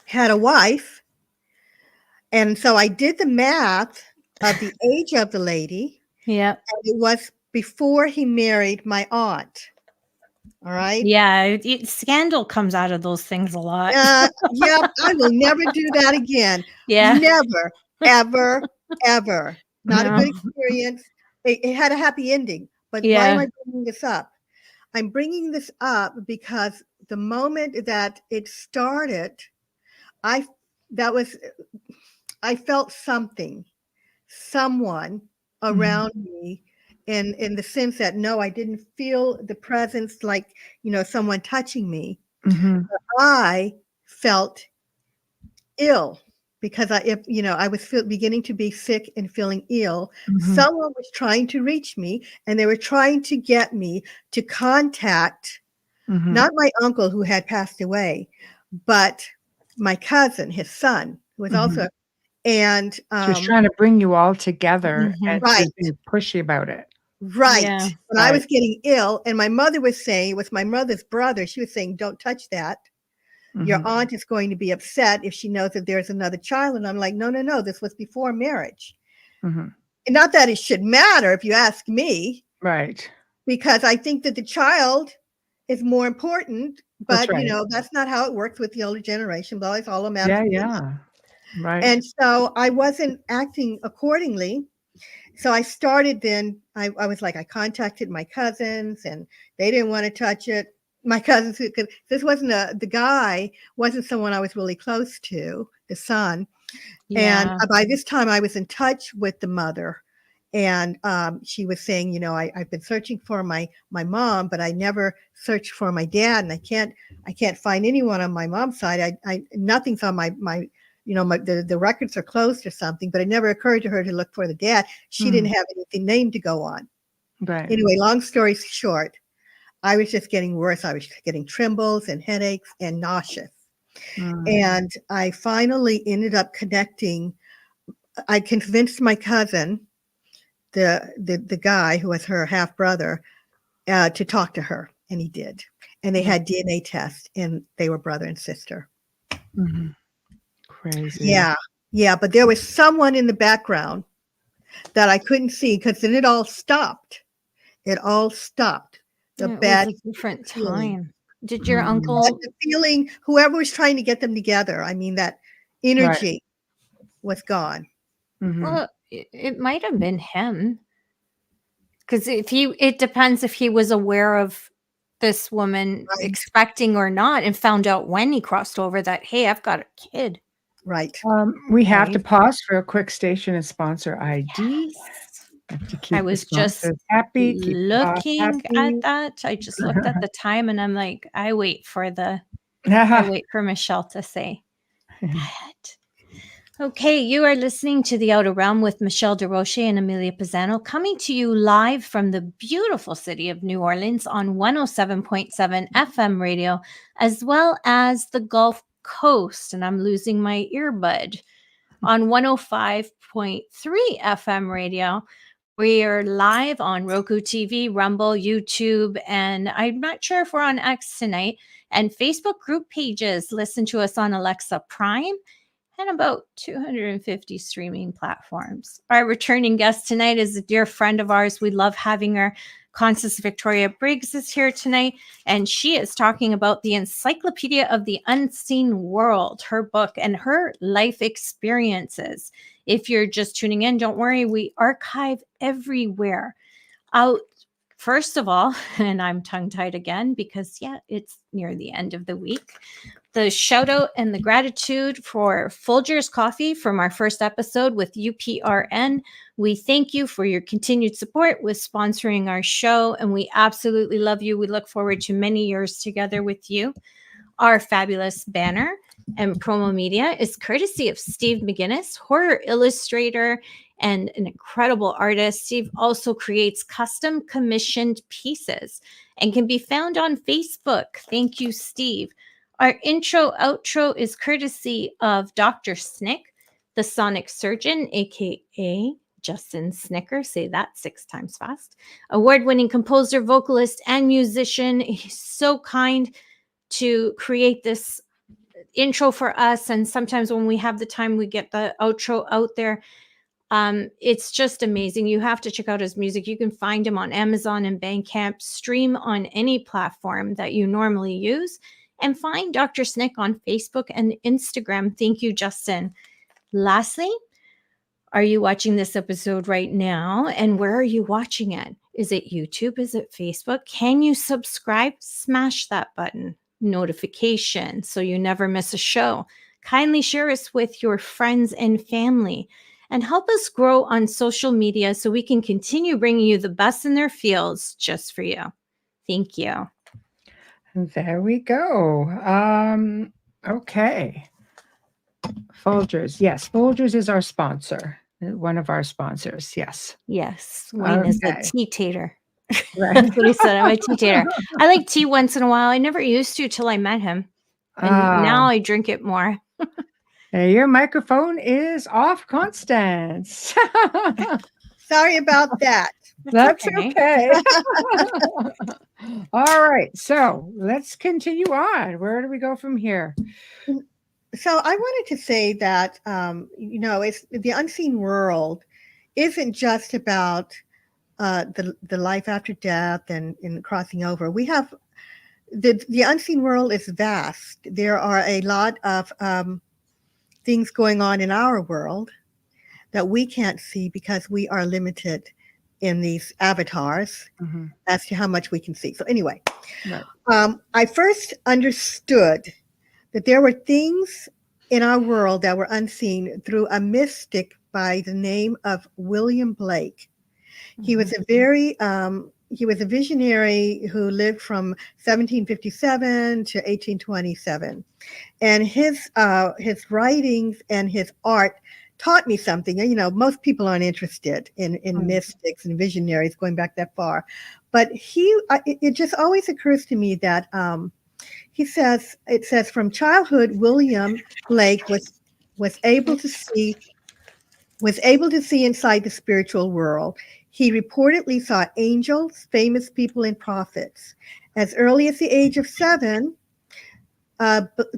had a wife. And so I did the math of the age of the lady. Yeah. And it was before he married my aunt. All right. Yeah. Scandal comes out of those things a lot. Yeah, I will never do that again. Yeah. Never, ever, ever. Not a No. good experience. It had a happy ending. But why am Yeah. I bringing this up? I'm bringing this up because the moment that it started, I felt someone around me in the sense that no, I didn't feel the presence like, someone touching me. Mhm. I felt ill because I was beginning to be sick and feeling ill. Mhm. Someone was trying to reach me, and they were trying to get me to contact Mhm. not my uncle who had passed away, but my cousin, his son, who was also, and She was trying to bring you all together, Mhm. and she was being pushy about it. right. Yeah. When I Right. was getting ill, and my mother was saying, it was my mother's brother, she was saying, don't touch that. Your Mhm. aunt is going to be upset if she knows that there's another child. And I'm like, no, this was before marriage. Mhm. And not that it should matter if you ask me, Right. because I think that the child is more important, That's but right. that's not how it works with the older generation. But it's all a matter Yeah, of opinion. yeah. Right. And so I wasn't acting accordingly. So I started then, I was like, I contacted my cousins and they didn't want to touch it. My cousins, because this wasn't the guy, wasn't someone I was really close to, the son. And Yeah. by this time I was in touch with the mother. And she was saying, I've been searching for my mom, but I never searched for my dad. And I can't find anyone on my mom's side. Nothing's on my the records are closed or something, but it never occurred to her to look for the dad. She didn't have anything named to go on. Right. Anyway, long story short, I was just getting worse. I was getting trembles and headaches and nauseous. And I finally ended up connecting. I convinced my cousin, the guy who was her half brother, to talk to her, and he did. And they had DNA tests, and they were brother and sister. Mhm. Crazy. Yeah, but there was someone in the background that I couldn't see, because then it all stopped. It all stopped. The It bad was a different feeling. time. Did your Mhm. uncle? The feeling, whoever was trying to get them together, I mean, that energy was gone. Mhm. Well, it might have been him, because it depends if he was aware of this woman Right. expecting or not, and found out when he crossed over that, hey, I've got a kid. Right. We have to Right. pause for a quick station and sponsor ID to keep I the was just sponsors happy, keep the boss looking at happy. that. I just looked at the time and I'm like, I wait for Michelle to say that. Okay, you are listening to The Outer Realm with Michelle Desrochers and Amelia Pisano, coming to you live from the beautiful city of New Orleans on 107.7 FM radio, as well as the Gulf Coast. And I'm losing my earbud on 105.3 FM radio. We are live on Roku TV, Rumble, YouTube, and I'm not sure if we're on X tonight, and Facebook group pages. Listen to us on Alexa Prime and about 250 streaming platforms. Our returning guest tonight is a dear friend of ours. We love having her. Constance Victoria Briggs is here tonight, and she is talking about the Encyclopedia of the Unseen World, her book, and her life experiences. If you're just tuning in, don't worry, we archive everywhere. First of all, and I'm tongue-tied again because, it's near the end of the week, the shout out and the gratitude for Folgers Coffee from our first episode with UPRN. We thank you for your continued support with sponsoring our show, and we absolutely love you. We look forward to many years together with you. Our fabulous banner and promo media is courtesy of Steve McGinnis, horror illustrator and an incredible artist. Steve also creates custom commissioned pieces and can be found on Facebook. Thank you, Steve. Our intro outro is courtesy of Dr. Snick, the sonic surgeon, aka Justin Snicker. Say that 6 times fast. Award-winning composer, vocalist, and musician. He's so kind to create this intro for us, and sometimes when we have the time we get the outro out there. It's just amazing. You have to check out his music. You can find him on Amazon and Bandcamp, stream on any platform that you normally use, and find Dr. Snick on Facebook and Instagram. Thank you, Justin. Lastly, are you watching this episode right now? And where are you watching it? Is it YouTube? Is it Facebook? Can you subscribe? Smash that button. Notification so you never miss a show. Kindly share us with your friends and family, and help us grow on social media so we can continue bringing you the best in their fields just for you. Thank you. There we go. Okay. Folgers. Yes, Folgers is our sponsor. One of our sponsors. Yes. Yes, Wayne is a Okay. tea-tater. Right. That's what he said. I'm a tea-tater. I like tea once in a while. I never used to till I met him. And now I drink it more. Hey, your microphone is off, Constance. Sorry about that. That's okay. okay. All right. So let's continue on. Where do we go from here? So I wanted to say that, it's the unseen world isn't just about the life after death and crossing over. We have the unseen world is vast. There are a lot of things going on in our world that we can't see because we are limited in these avatars as to how much we can see. So anyway, I first understood that there were things in our world that were unseen through a mystic by the name of William Blake. He was a visionary who lived from 1757 to 1827, and his writings and his art taught me something. Most people aren't interested in mystics and visionaries going back that far, but it just always occurs to me that it says from childhood, William Blake was able to see inside the spiritual world. He reportedly saw angels, famous people, and prophets. As early as the age of 7,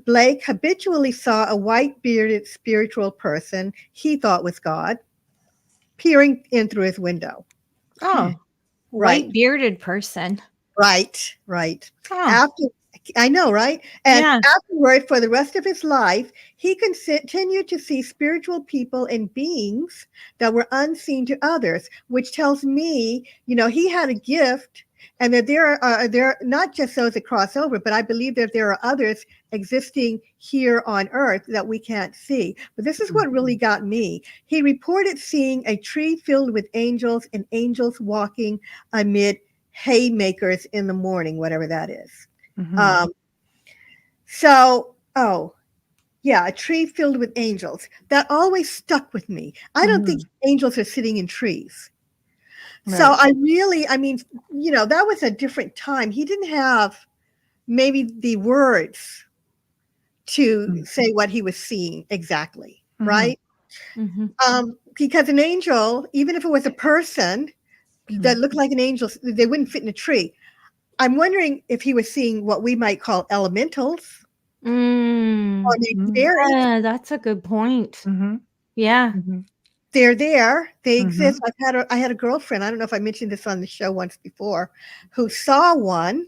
Blake habitually saw a white-bearded spiritual person he thought was God peering in through his window. Oh, right. White bearded person. Right. Oh. I know, right? And afterward, for the rest of his life, he continued to see spiritual people and beings that were unseen to others, which tells me, he had a gift, and that there are not just those that cross over, but I believe that there are others existing here on Earth that we can't see. But this is what really got me. He reported seeing a tree filled with angels and angels walking amid haymakers in the morning, whatever that is. A tree filled with angels. That always stuck with me. I don't think angels are sitting in trees. Right. So that was a different time. He didn't have maybe the words to say what he was seeing exactly, right? Because an angel, even if it was a person that looked like an angel, they wouldn't fit in a tree. I'm wondering if he was seeing what we might call elementals. Or maybe fairies. Yeah, that's a good point. Yeah. They're there. They exist. I had a girlfriend, I don't know if I mentioned this on the show once before, who saw one.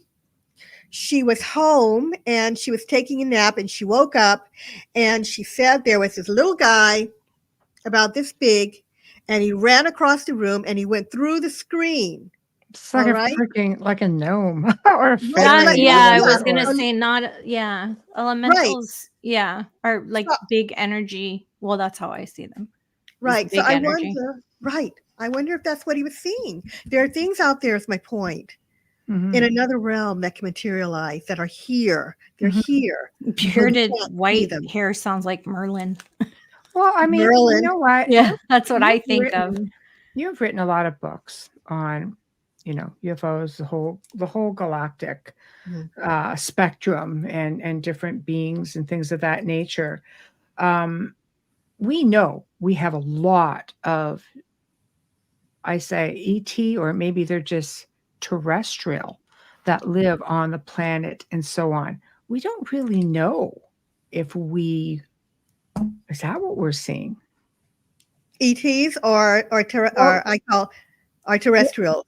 She was home and she was taking a nap, and she woke up and she said there was this little guy about this big, and he ran across the room and he went through the screen. It's like like a gnome or a fairy. I was gonna say elementals. Right. Are like big energy. Well, that's how I see them. Right. So I wonder if that's what he was seeing. There are things out there, is my point, in another realm that can materialize, that are here. They're here. Bearded white hair sounds like Merlin. Well, I mean, Merlin. You know what? Yeah, that's what I think of. You've written a lot of books on UFOs, the whole galactic spectrum and different beings and things of that nature. We know we have a lot of, I say, ET, or maybe they're just terrestrial that live on the planet and so on. We don't really know if is that what we're seeing? ETs or I call terrestrials.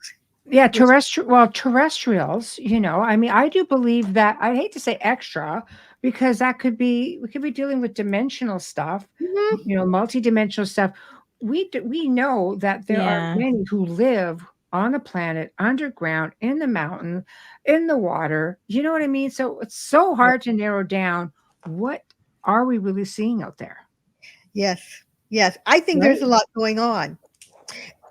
Yeah, terrestrials, I mean, I do believe that. I hate to say extra, because we could be dealing with dimensional stuff, multidimensional stuff. We know that there are many who live on the planet, underground, in the mountain, in the water. You know what I mean? So it's so hard to narrow down what are we really seeing out there. Yes. I think there's a lot going on.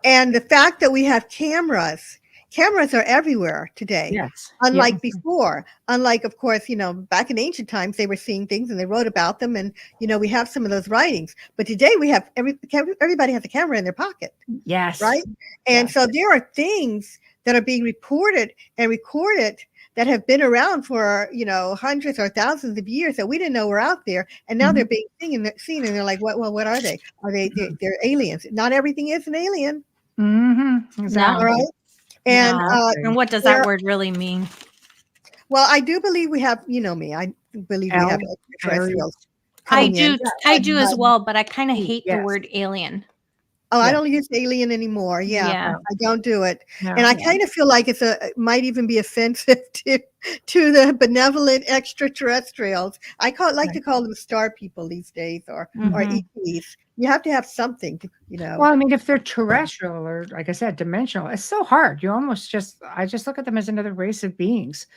And the fact that we have cameras, cameras are everywhere today. Yes. Unlike before, unlike, of course, back in ancient times, they were seeing things and they wrote about them. And, we have some of those writings. But today we have everybody has a camera in their pocket. Yes. Right. And so there are things that are being reported and recorded that have been around for, hundreds or thousands of years that we didn't know were out there. And now they're being seen and they're like, what are they? Are they're aliens? Not everything is an alien. Exactly. All right. And, and what does that word really mean? Well, I do believe we have, me, I believe we have extraterrestrials. I do as well, but I kind of hate the word alien. Oh, I don't use alien anymore. Yeah. I don't do it. No, and I kind of feel like it might even be offensive to the benevolent extraterrestrials. I like to call them star people these days or ETs. You have to have something to, Well, I mean, if they're terrestrial or, like I said, dimensional, it's so hard. You almost I just look at them as another race of beings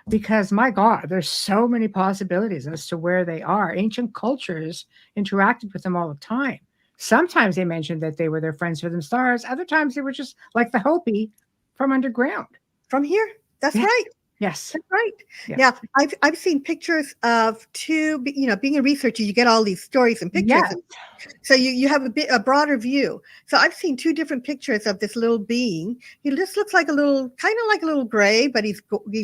because, my God, there's so many possibilities as to where they are. Ancient cultures interacted with them all the time. Sometimes they mentioned that they were their friends from the stars. Other times they were just like the Hopi from underground. From here. That's right. Yes. That's right. Yeah. I've seen pictures of two, being a researcher, you get all these stories and pictures. Yes. And so you have a broader view. So I've seen two different pictures of this little being. He just looks like kind of like a little gray, but he's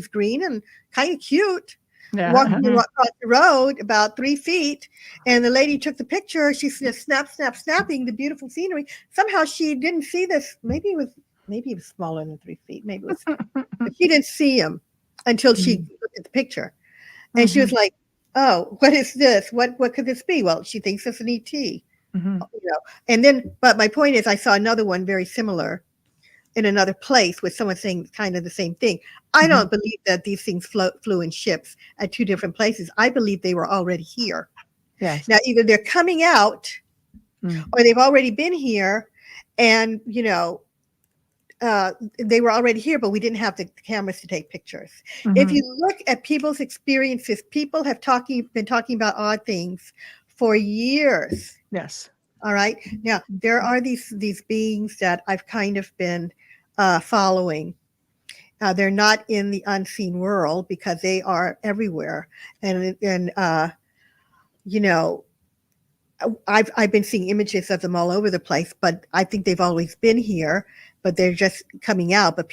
green and kind of cute. Walking across the road about 3 feet, and the lady took the picture. She's just snapping the beautiful scenery. Somehow she didn't see this. Maybe it was smaller than 3 feet. Maybe it was, but she didn't see him until she looked at the picture, and she was like, "Oh, what is this? What could this be?" Well, she thinks it's an ET. And then, but my point is, I saw another one very similar in another place with someone saying kind of the same thing. I don't believe that these things flew in ships at two different places. I believe they were already here. Yes. Now, either they're coming out or they've already been here and, they were already here, but we didn't have the cameras to take pictures. If you look at people's experiences, people have been talking about odd things for years. Yes. All right. Now, there are these beings that I've kind of been following. They're not in the unseen world because they are everywhere. And I've been seeing images of them all over the place, but I think they've always been here, but they're just coming out. But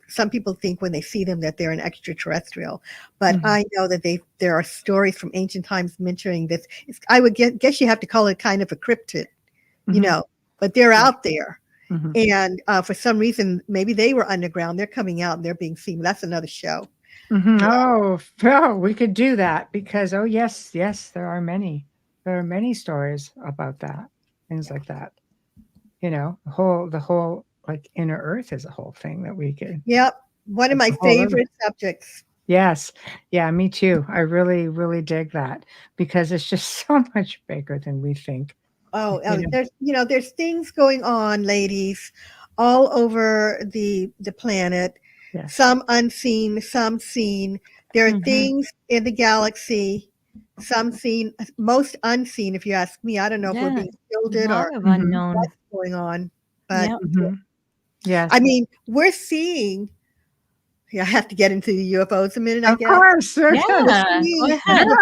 some people think when they see them that they're an extraterrestrial. But I know that there are stories from ancient times mentioning this. I would guess you have to call it kind of a cryptid, but they're out there. And for some reason, maybe they were underground. They're coming out and they're being seen. That's another show. Oh, we could do that because, yes, there are many. There are many stories about that, things like that. The whole like inner earth is a whole thing that we could. Yep. One of my favorite subjects. Yes. Yeah, me too. I really, really dig that because it's just so much bigger than we think. Oh, there's things going on, ladies, all over the planet. Yes. Some unseen, some seen. There are things in the galaxy, some seen, most unseen. If you ask me, I don't know if we're being shielded or unknown. what's going on. But yes, I mean, we're seeing. I have to get into the UFOs a minute. Of course, they're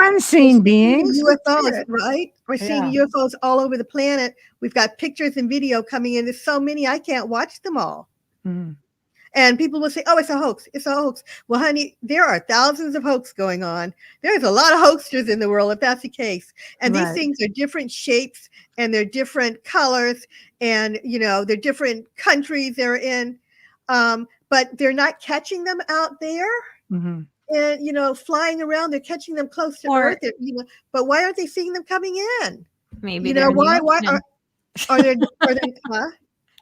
unseen beings. UFOs, right? We're seeing UFOs all over the planet. We've got pictures and video coming in. There's so many, I can't watch them all. And people will say, "Oh, it's a hoax. It's a hoax." Well, honey, there are thousands of hoaxes going on. There's a lot of hoaxers in the world, if that's the case. And these things are different shapes and they're different colors, and they're different countries they're in. But they're not catching them out there and, flying around. They're catching them close to Earth. But why aren't they seeing them coming in? Maybe why are they,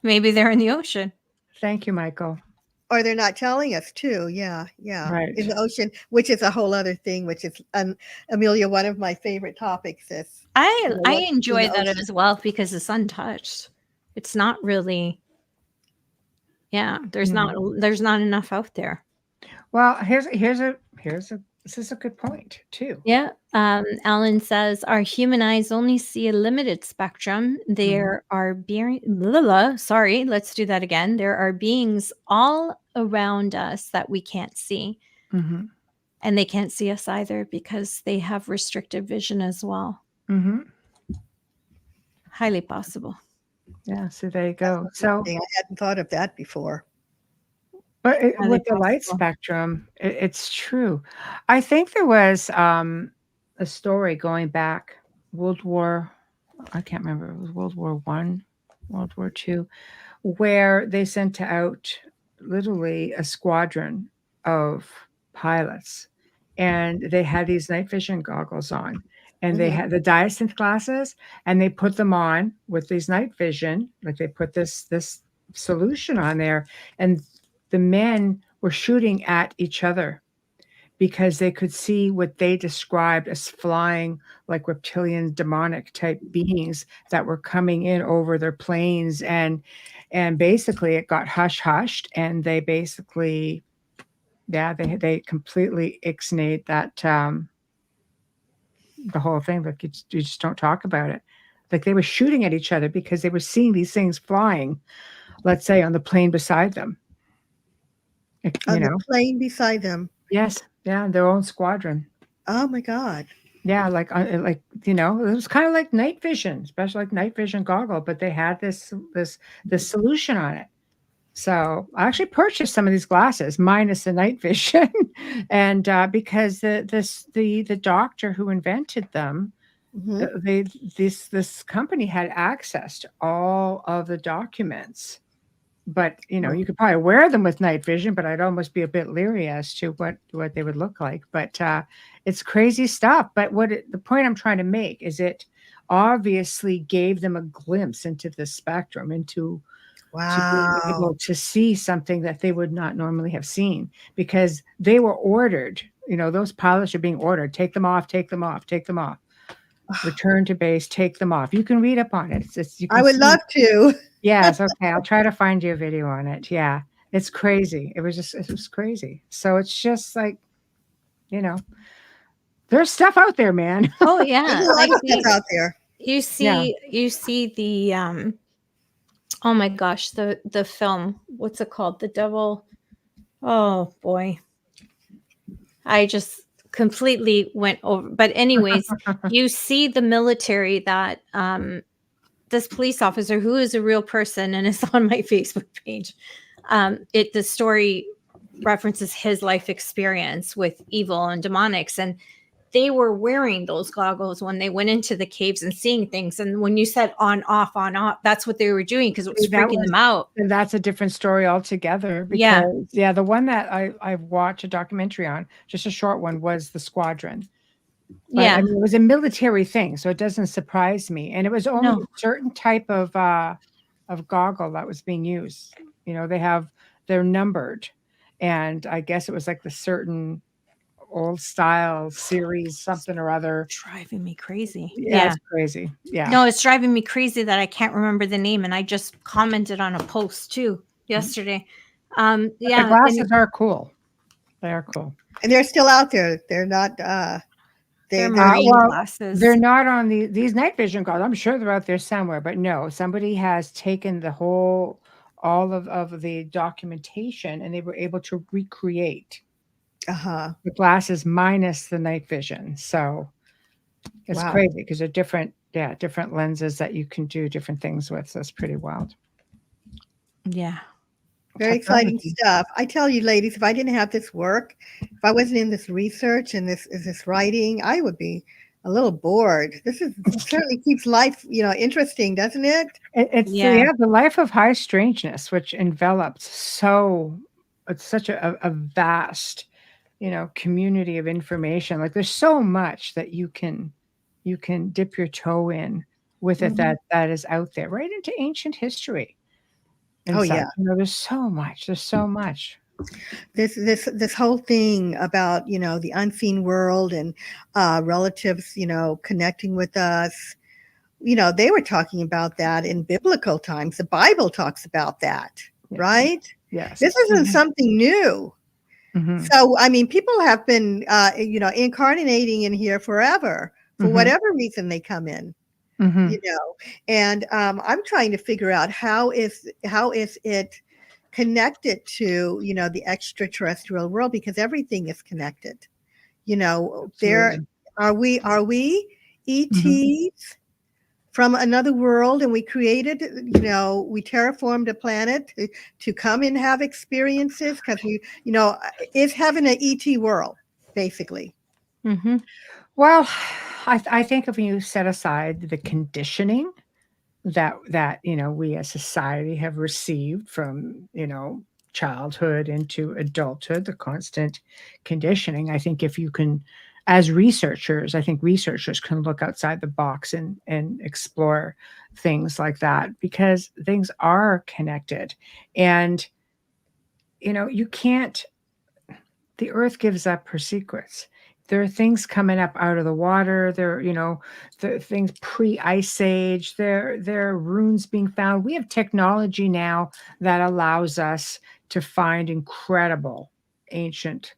maybe they're in the ocean. Thank you, Michael. Or they're not telling us too. Yeah. Right. In the ocean, which is a whole other thing, which is, Amelia, one of my favorite topics is. I enjoy that as well because it's untouched. It's not really. Yeah, there's not enough out there. Well, here's a This is a good point too. Yeah. Alan says our human eyes only see a limited spectrum. There are sorry, let's do that again. There are beings all around us that we can't see. Mm-hmm. And they can't see us either because they have restricted vision as well. Mm-hmm. Highly possible. Yeah, so there you go. So I hadn't thought of that before. but Highly with the light possible. spectrum, it's true. I think there was a story going back World War, I can't remember, it was World War One, World War Two, where they sent out literally a squadron of pilots, and they had these night vision goggles on, and they had the diasynth glasses, and they put them on with these night vision, like they put this solution on there, and the men were shooting at each other because they could see what they described as flying like reptilian demonic type beings that were coming in over their planes, and basically it got hushed, and they basically they completely ixnayed that the whole thing. Like you just don't talk about it. Like they were shooting at each other because they were seeing these things flying, let's say on the plane beside them. On the plane beside them. Yes. Yeah. Their own squadron. Oh my God. Yeah. Like, it was kind of like night vision, especially like night vision goggle, but they had this solution on it. So I actually purchased some of these glasses minus the night vision. And because the doctor who invented them, this company had access to all of the documents. But you could probably wear them with night vision, but I'd almost be a bit leery as to what they would look like. But it's crazy stuff. But the point I'm trying to make is it obviously gave them a glimpse into the spectrum, into to be able to see something that they would not normally have seen, because they were ordered. Those pilots are being ordered: take them off, take them off, take them off. Return to base, take them off. You can read up on it. I would love to. Yes, okay. I'll try to find you a video on it. Yeah, it's crazy. It was crazy. So it's just like, there's stuff out there, man. Oh yeah, There's a lot of stuff out there. You see the oh my gosh, the film. What's it called? The Devil. Oh boy, I just completely went over. But anyways, you see the military that this police officer, who is a real person and is on my Facebook page, the story references his life experience with evil and demonics, and they were wearing those goggles when they went into the caves and seeing things. And when you said on off, that's what they were doing, because it was freaking them out. And that's a different story altogether. Because, the one that I watched a documentary on, just a short one, was the squadron. But, I mean, it was a military thing, so it doesn't surprise me. And it was only a certain type of goggle that was being used. They're numbered, and I guess it was like the certain old style series, something or other. Driving me crazy. Yeah, it's crazy. Yeah. No, it's driving me crazy that I can't remember the name, and I just commented on a post too yesterday. The glasses are cool. They are cool, and they're still out there. They're not. They're marine glasses. They're not on these night vision goggles. I'm sure they're out there somewhere, but no, somebody has taken all of the documentation, and they were able to recreate the glasses minus the night vision. So it's crazy because they're different lenses that you can do different things with. So it's pretty wild. Yeah. Very exciting stuff. I tell you, ladies, if I didn't have this work, if I wasn't in this research and this writing, I would be a little bored. This certainly keeps life, interesting, doesn't it? It's the life of high strangeness, which envelops it's such a vast, community of information. Like there's so much that you can dip your toe in with it that is out there, right into ancient history. There's so much. This whole thing about the unseen world and relatives connecting with us. They were talking about that in biblical times. The Bible talks about that, right? Yes. This isn't something new. So, I mean, people have been, incarnating in here forever for whatever reason they come in, and I'm trying to figure out how is it connected to, the extraterrestrial world, because everything is connected. There are we ETs from another world, and we created, we terraformed a planet to come and have experiences, because is heaven an ET world, basically? Well, I think if you set aside the conditioning that we as society have received from childhood into adulthood, the constant conditioning, I think if you can, as researchers, I think researchers can look outside the box and explore things like that, because things are connected. And you can't, the earth gives up her secrets. There are things coming up out of the water. There, the things pre-ice age. There are runes being found. We have technology now that allows us to find incredible ancient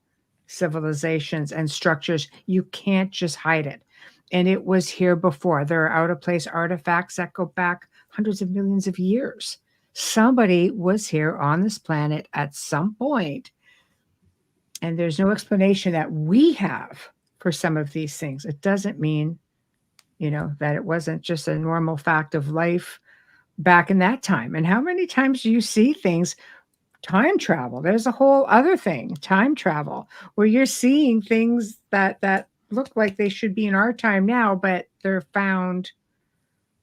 civilizations and structures. You can't just hide it. And it was here before. There are out-of-place artifacts that go back hundreds of millions of years. Somebody was here on this planet at some point, and there's no explanation that we have for some of these things. It doesn't mean, that it wasn't just a normal fact of life back in that time. And how many times do you see things, time travel? There's a whole other thing, time travel, where you're seeing things that look like they should be in our time now, but they're found,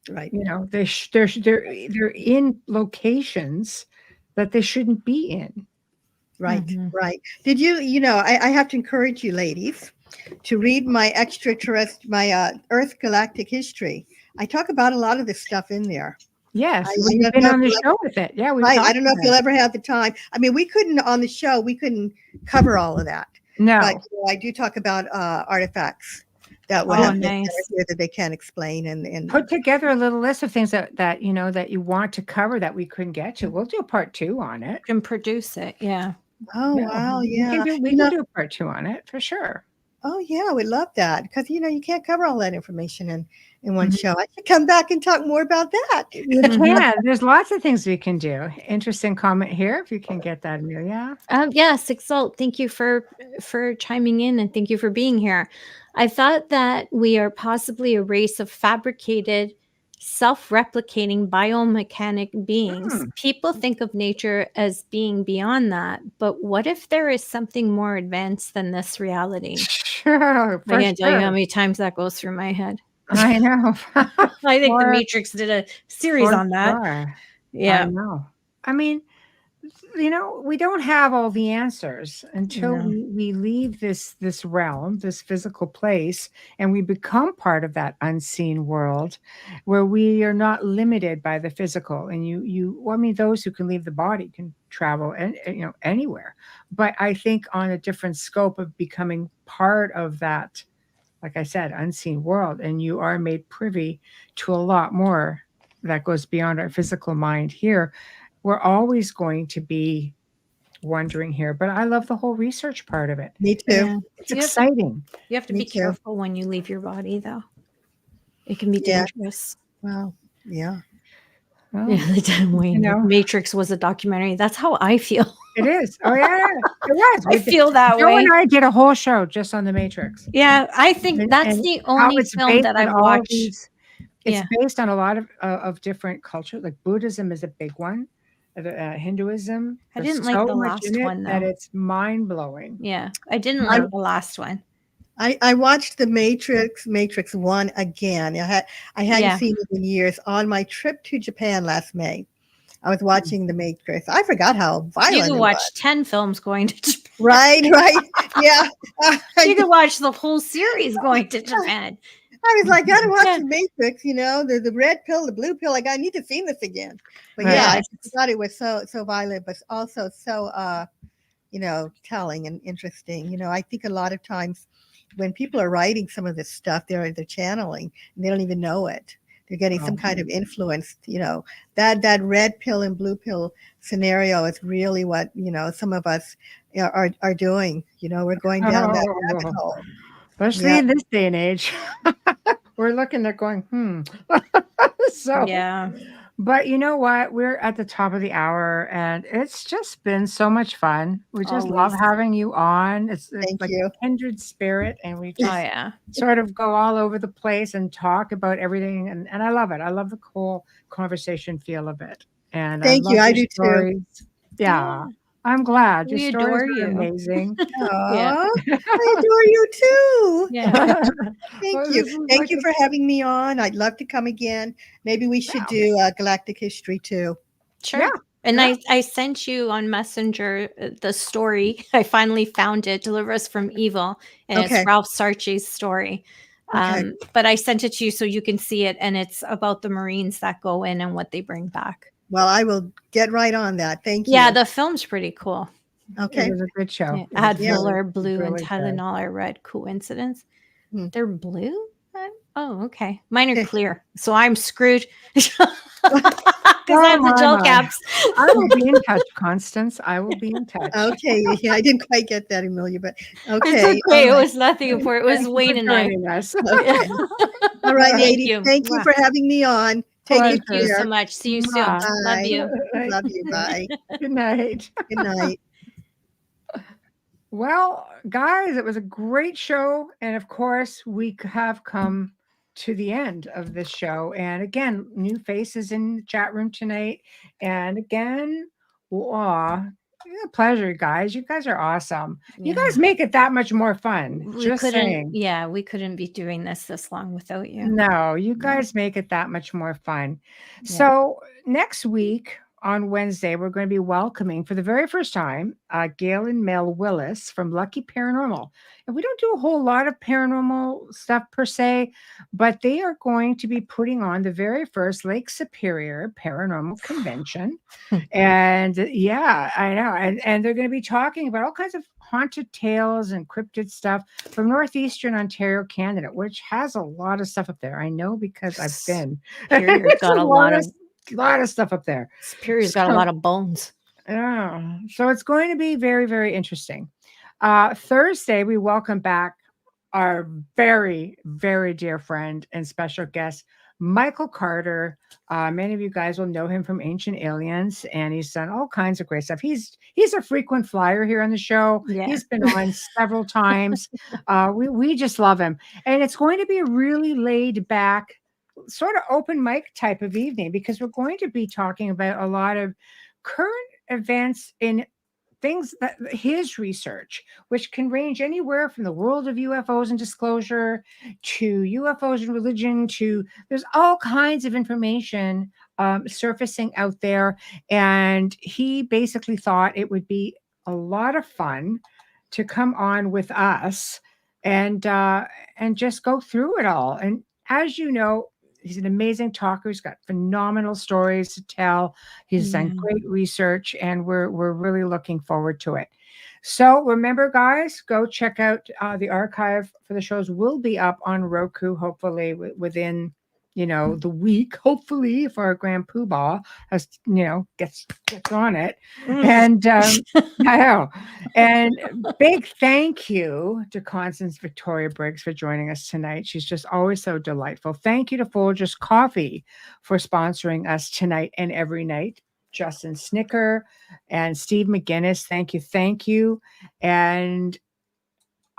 right? They're in locations that they shouldn't be in. Right, right. Did I have to encourage you ladies to read my Earth Galactic History. I talk about a lot of this stuff in there. Yes, we've been on the show with it. Yeah, right. I don't know if you'll ever have the time. I mean, we couldn't cover all of that. No. But I do talk about artifacts that that they can't explain, and put together a little list of things that you want to cover that we couldn't get to. We'll do a part 2 on it. And produce it, yeah. Oh, wow, yeah. We can do a part 2 on it for sure. Oh, yeah, we'd love that, because, you can't cover all that information in one show. I should come back and talk more about that. You can. There's lots of things we can do. Interesting comment here, if you can get that, Amelia. Yes, Exalt, thank you for chiming in, and thank you for being here. I thought that we are possibly a race of fabricated, self-replicating biomechanic beings. People think of nature as being beyond that, but what if there is something more advanced than this reality? Sure. I can't tell you how many times that goes through my head. I know. I think The Matrix did a series on that. Sure. Yeah. I know. I mean, we don't have all the answers until we leave this realm, this physical place, and we become part of that unseen world where we are not limited by the physical. And those who can leave the body can travel anywhere. But I think on a different scope of becoming part of that, like I said, unseen world, and you are made privy to a lot more that goes beyond our physical mind here. We're always going to be wondering here, but I love the whole research part of it. Me too. Yeah. It's exciting. You have to be careful when you leave your body, though. It can be dangerous. Wow. Yeah. Well, Matrix was a documentary. That's how I feel. It is. Oh yeah, it was. I feel that way. Joe and I did a whole show just on the Matrix. Yeah, I think that's the only film that I've watched. It's based on a lot of different cultures. Like Buddhism is a big one. Hinduism. I didn't like the last one, though. That it's mind blowing. Yeah, I didn't like the last one. I watched the Matrix 1 again. I hadn't seen it in years. On my trip to Japan last May, I was watching the Matrix. I forgot how violent you could watch 10 films going to Japan. Right. Yeah. You could watch the whole series going to Japan. I was like, gotta watch the Matrix, the red pill, the blue pill. Like, I need to see this again. But I thought it was so violent, but also so telling and interesting. I think a lot of times when people are writing some of this stuff, they're channeling and they don't even know it. they're getting some Oh. kind of influence. That red pill and blue pill scenario is really what some of us are doing. We're going down that rabbit Oh, hole. especially Yeah. in this day and age. We're looking at going, So, Yeah. but you know what? We're at the top of the hour, and it's just been so much fun. We just love Always. having you on. It's Thank like you. a kindred spirit, and we Oh just yeah. sort of go all over the place and talk about everything. And I love it. I love the whole conversation feel of it. And I Thank you. love I your do too. stories. Yeah. I'm glad. Your We stories adore are you. amazing. Yeah. Aw, I adore you too. Yeah. Thank Well, you. this is Thank like you a- for having me on. I'd love to come again. Maybe we should do Galactic history too. Sure. Yeah. And Yeah. I sent you on Messenger the story. I finally found it, Deliver Us from Evil. And Okay. it's Ralph Sarchi's story. Okay. But I sent it to you so you can see it. And it's about the Marines that go in and what they bring back. Well, I will get right on that. Thank you. Yeah, the film's pretty cool. Okay. It was a good show. Yeah. It was Advil are really, blue and really good. Tylenol are red. Coincidence? Hmm. They're blue? Oh, okay. Mine are clear. So I'm screwed. Because I have the gel caps. I will be in touch, Constance. I will be in touch. Okay. Yeah, I didn't quite get that, Amelia, but okay. It's okay. It All right. was nothing important. It was Thank you Wayne for and I. joining us. Okay. All right, Thank ladies. you. Thank you Mwah. for having me on. Take Thank good you care. so much. See you soon. Mwah. Love Bye. you. Love you. Bye. Good night. Good night. Well, guys, it was a great show. And of course, we have come to the end of this show. And again, new faces in the chat room tonight. And again, pleasure, guys. You guys are awesome. You guys make it that much more fun. We Just couldn't. saying. Yeah, we couldn't be doing this long without you. No, you guys make it that much more fun. Yeah. So next week on Wednesday, we're going to be welcoming for the very first time Gail and Mel Willis from Lucky Paranormal. And we don't do a whole lot of paranormal stuff per se, but they are going to be putting on the very first Lake Superior Paranormal Convention. And yeah, I know. And they're going to be talking about all kinds of haunted tales and cryptid stuff from northeastern Ontario, Canada, which has a lot of stuff up there. I know because I've been. Superior's got a lot of stuff up there. Superior's got a lot of bones. Yeah. So it's going to be very, very interesting. Thursday, we welcome back our very, very dear friend and special guest, Michael Carter. Many of you guys will know him from Ancient Aliens, and he's done all kinds of great stuff. He's a frequent flyer here on the show. Yeah. He's been on several times. We just love him. And it's going to be a really laid back, sort of open mic type of evening, because we're going to be talking about a lot of current events in things that his research, which can range anywhere from the world of UFOs and disclosure to UFOs and religion, to there's all kinds of information surfacing out there. And he basically thought it would be a lot of fun to come on with us and just go through it all. And as you know, he's an amazing talker. He's got phenomenal stories to tell. He's done great research, and we're really looking forward to it. So remember, guys, go check out the archive for the shows. Will be up on Roku, hopefully within the week. Hopefully, if our Grand Poobah has gets on it. And I know. And big thank you to Constance Victoria Briggs for joining us tonight. She's just always so delightful. Thank you to Folgers Coffee for sponsoring us tonight and every night. Justin Snicker and Steve McGinnis, thank you. And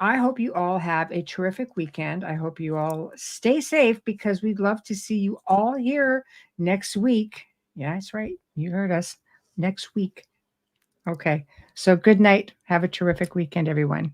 I hope you all have a terrific weekend. I hope you all stay safe, because we'd love to see you all here next week. Yeah, that's right. You heard us. Next week. Okay. So good night. Have a terrific weekend, everyone.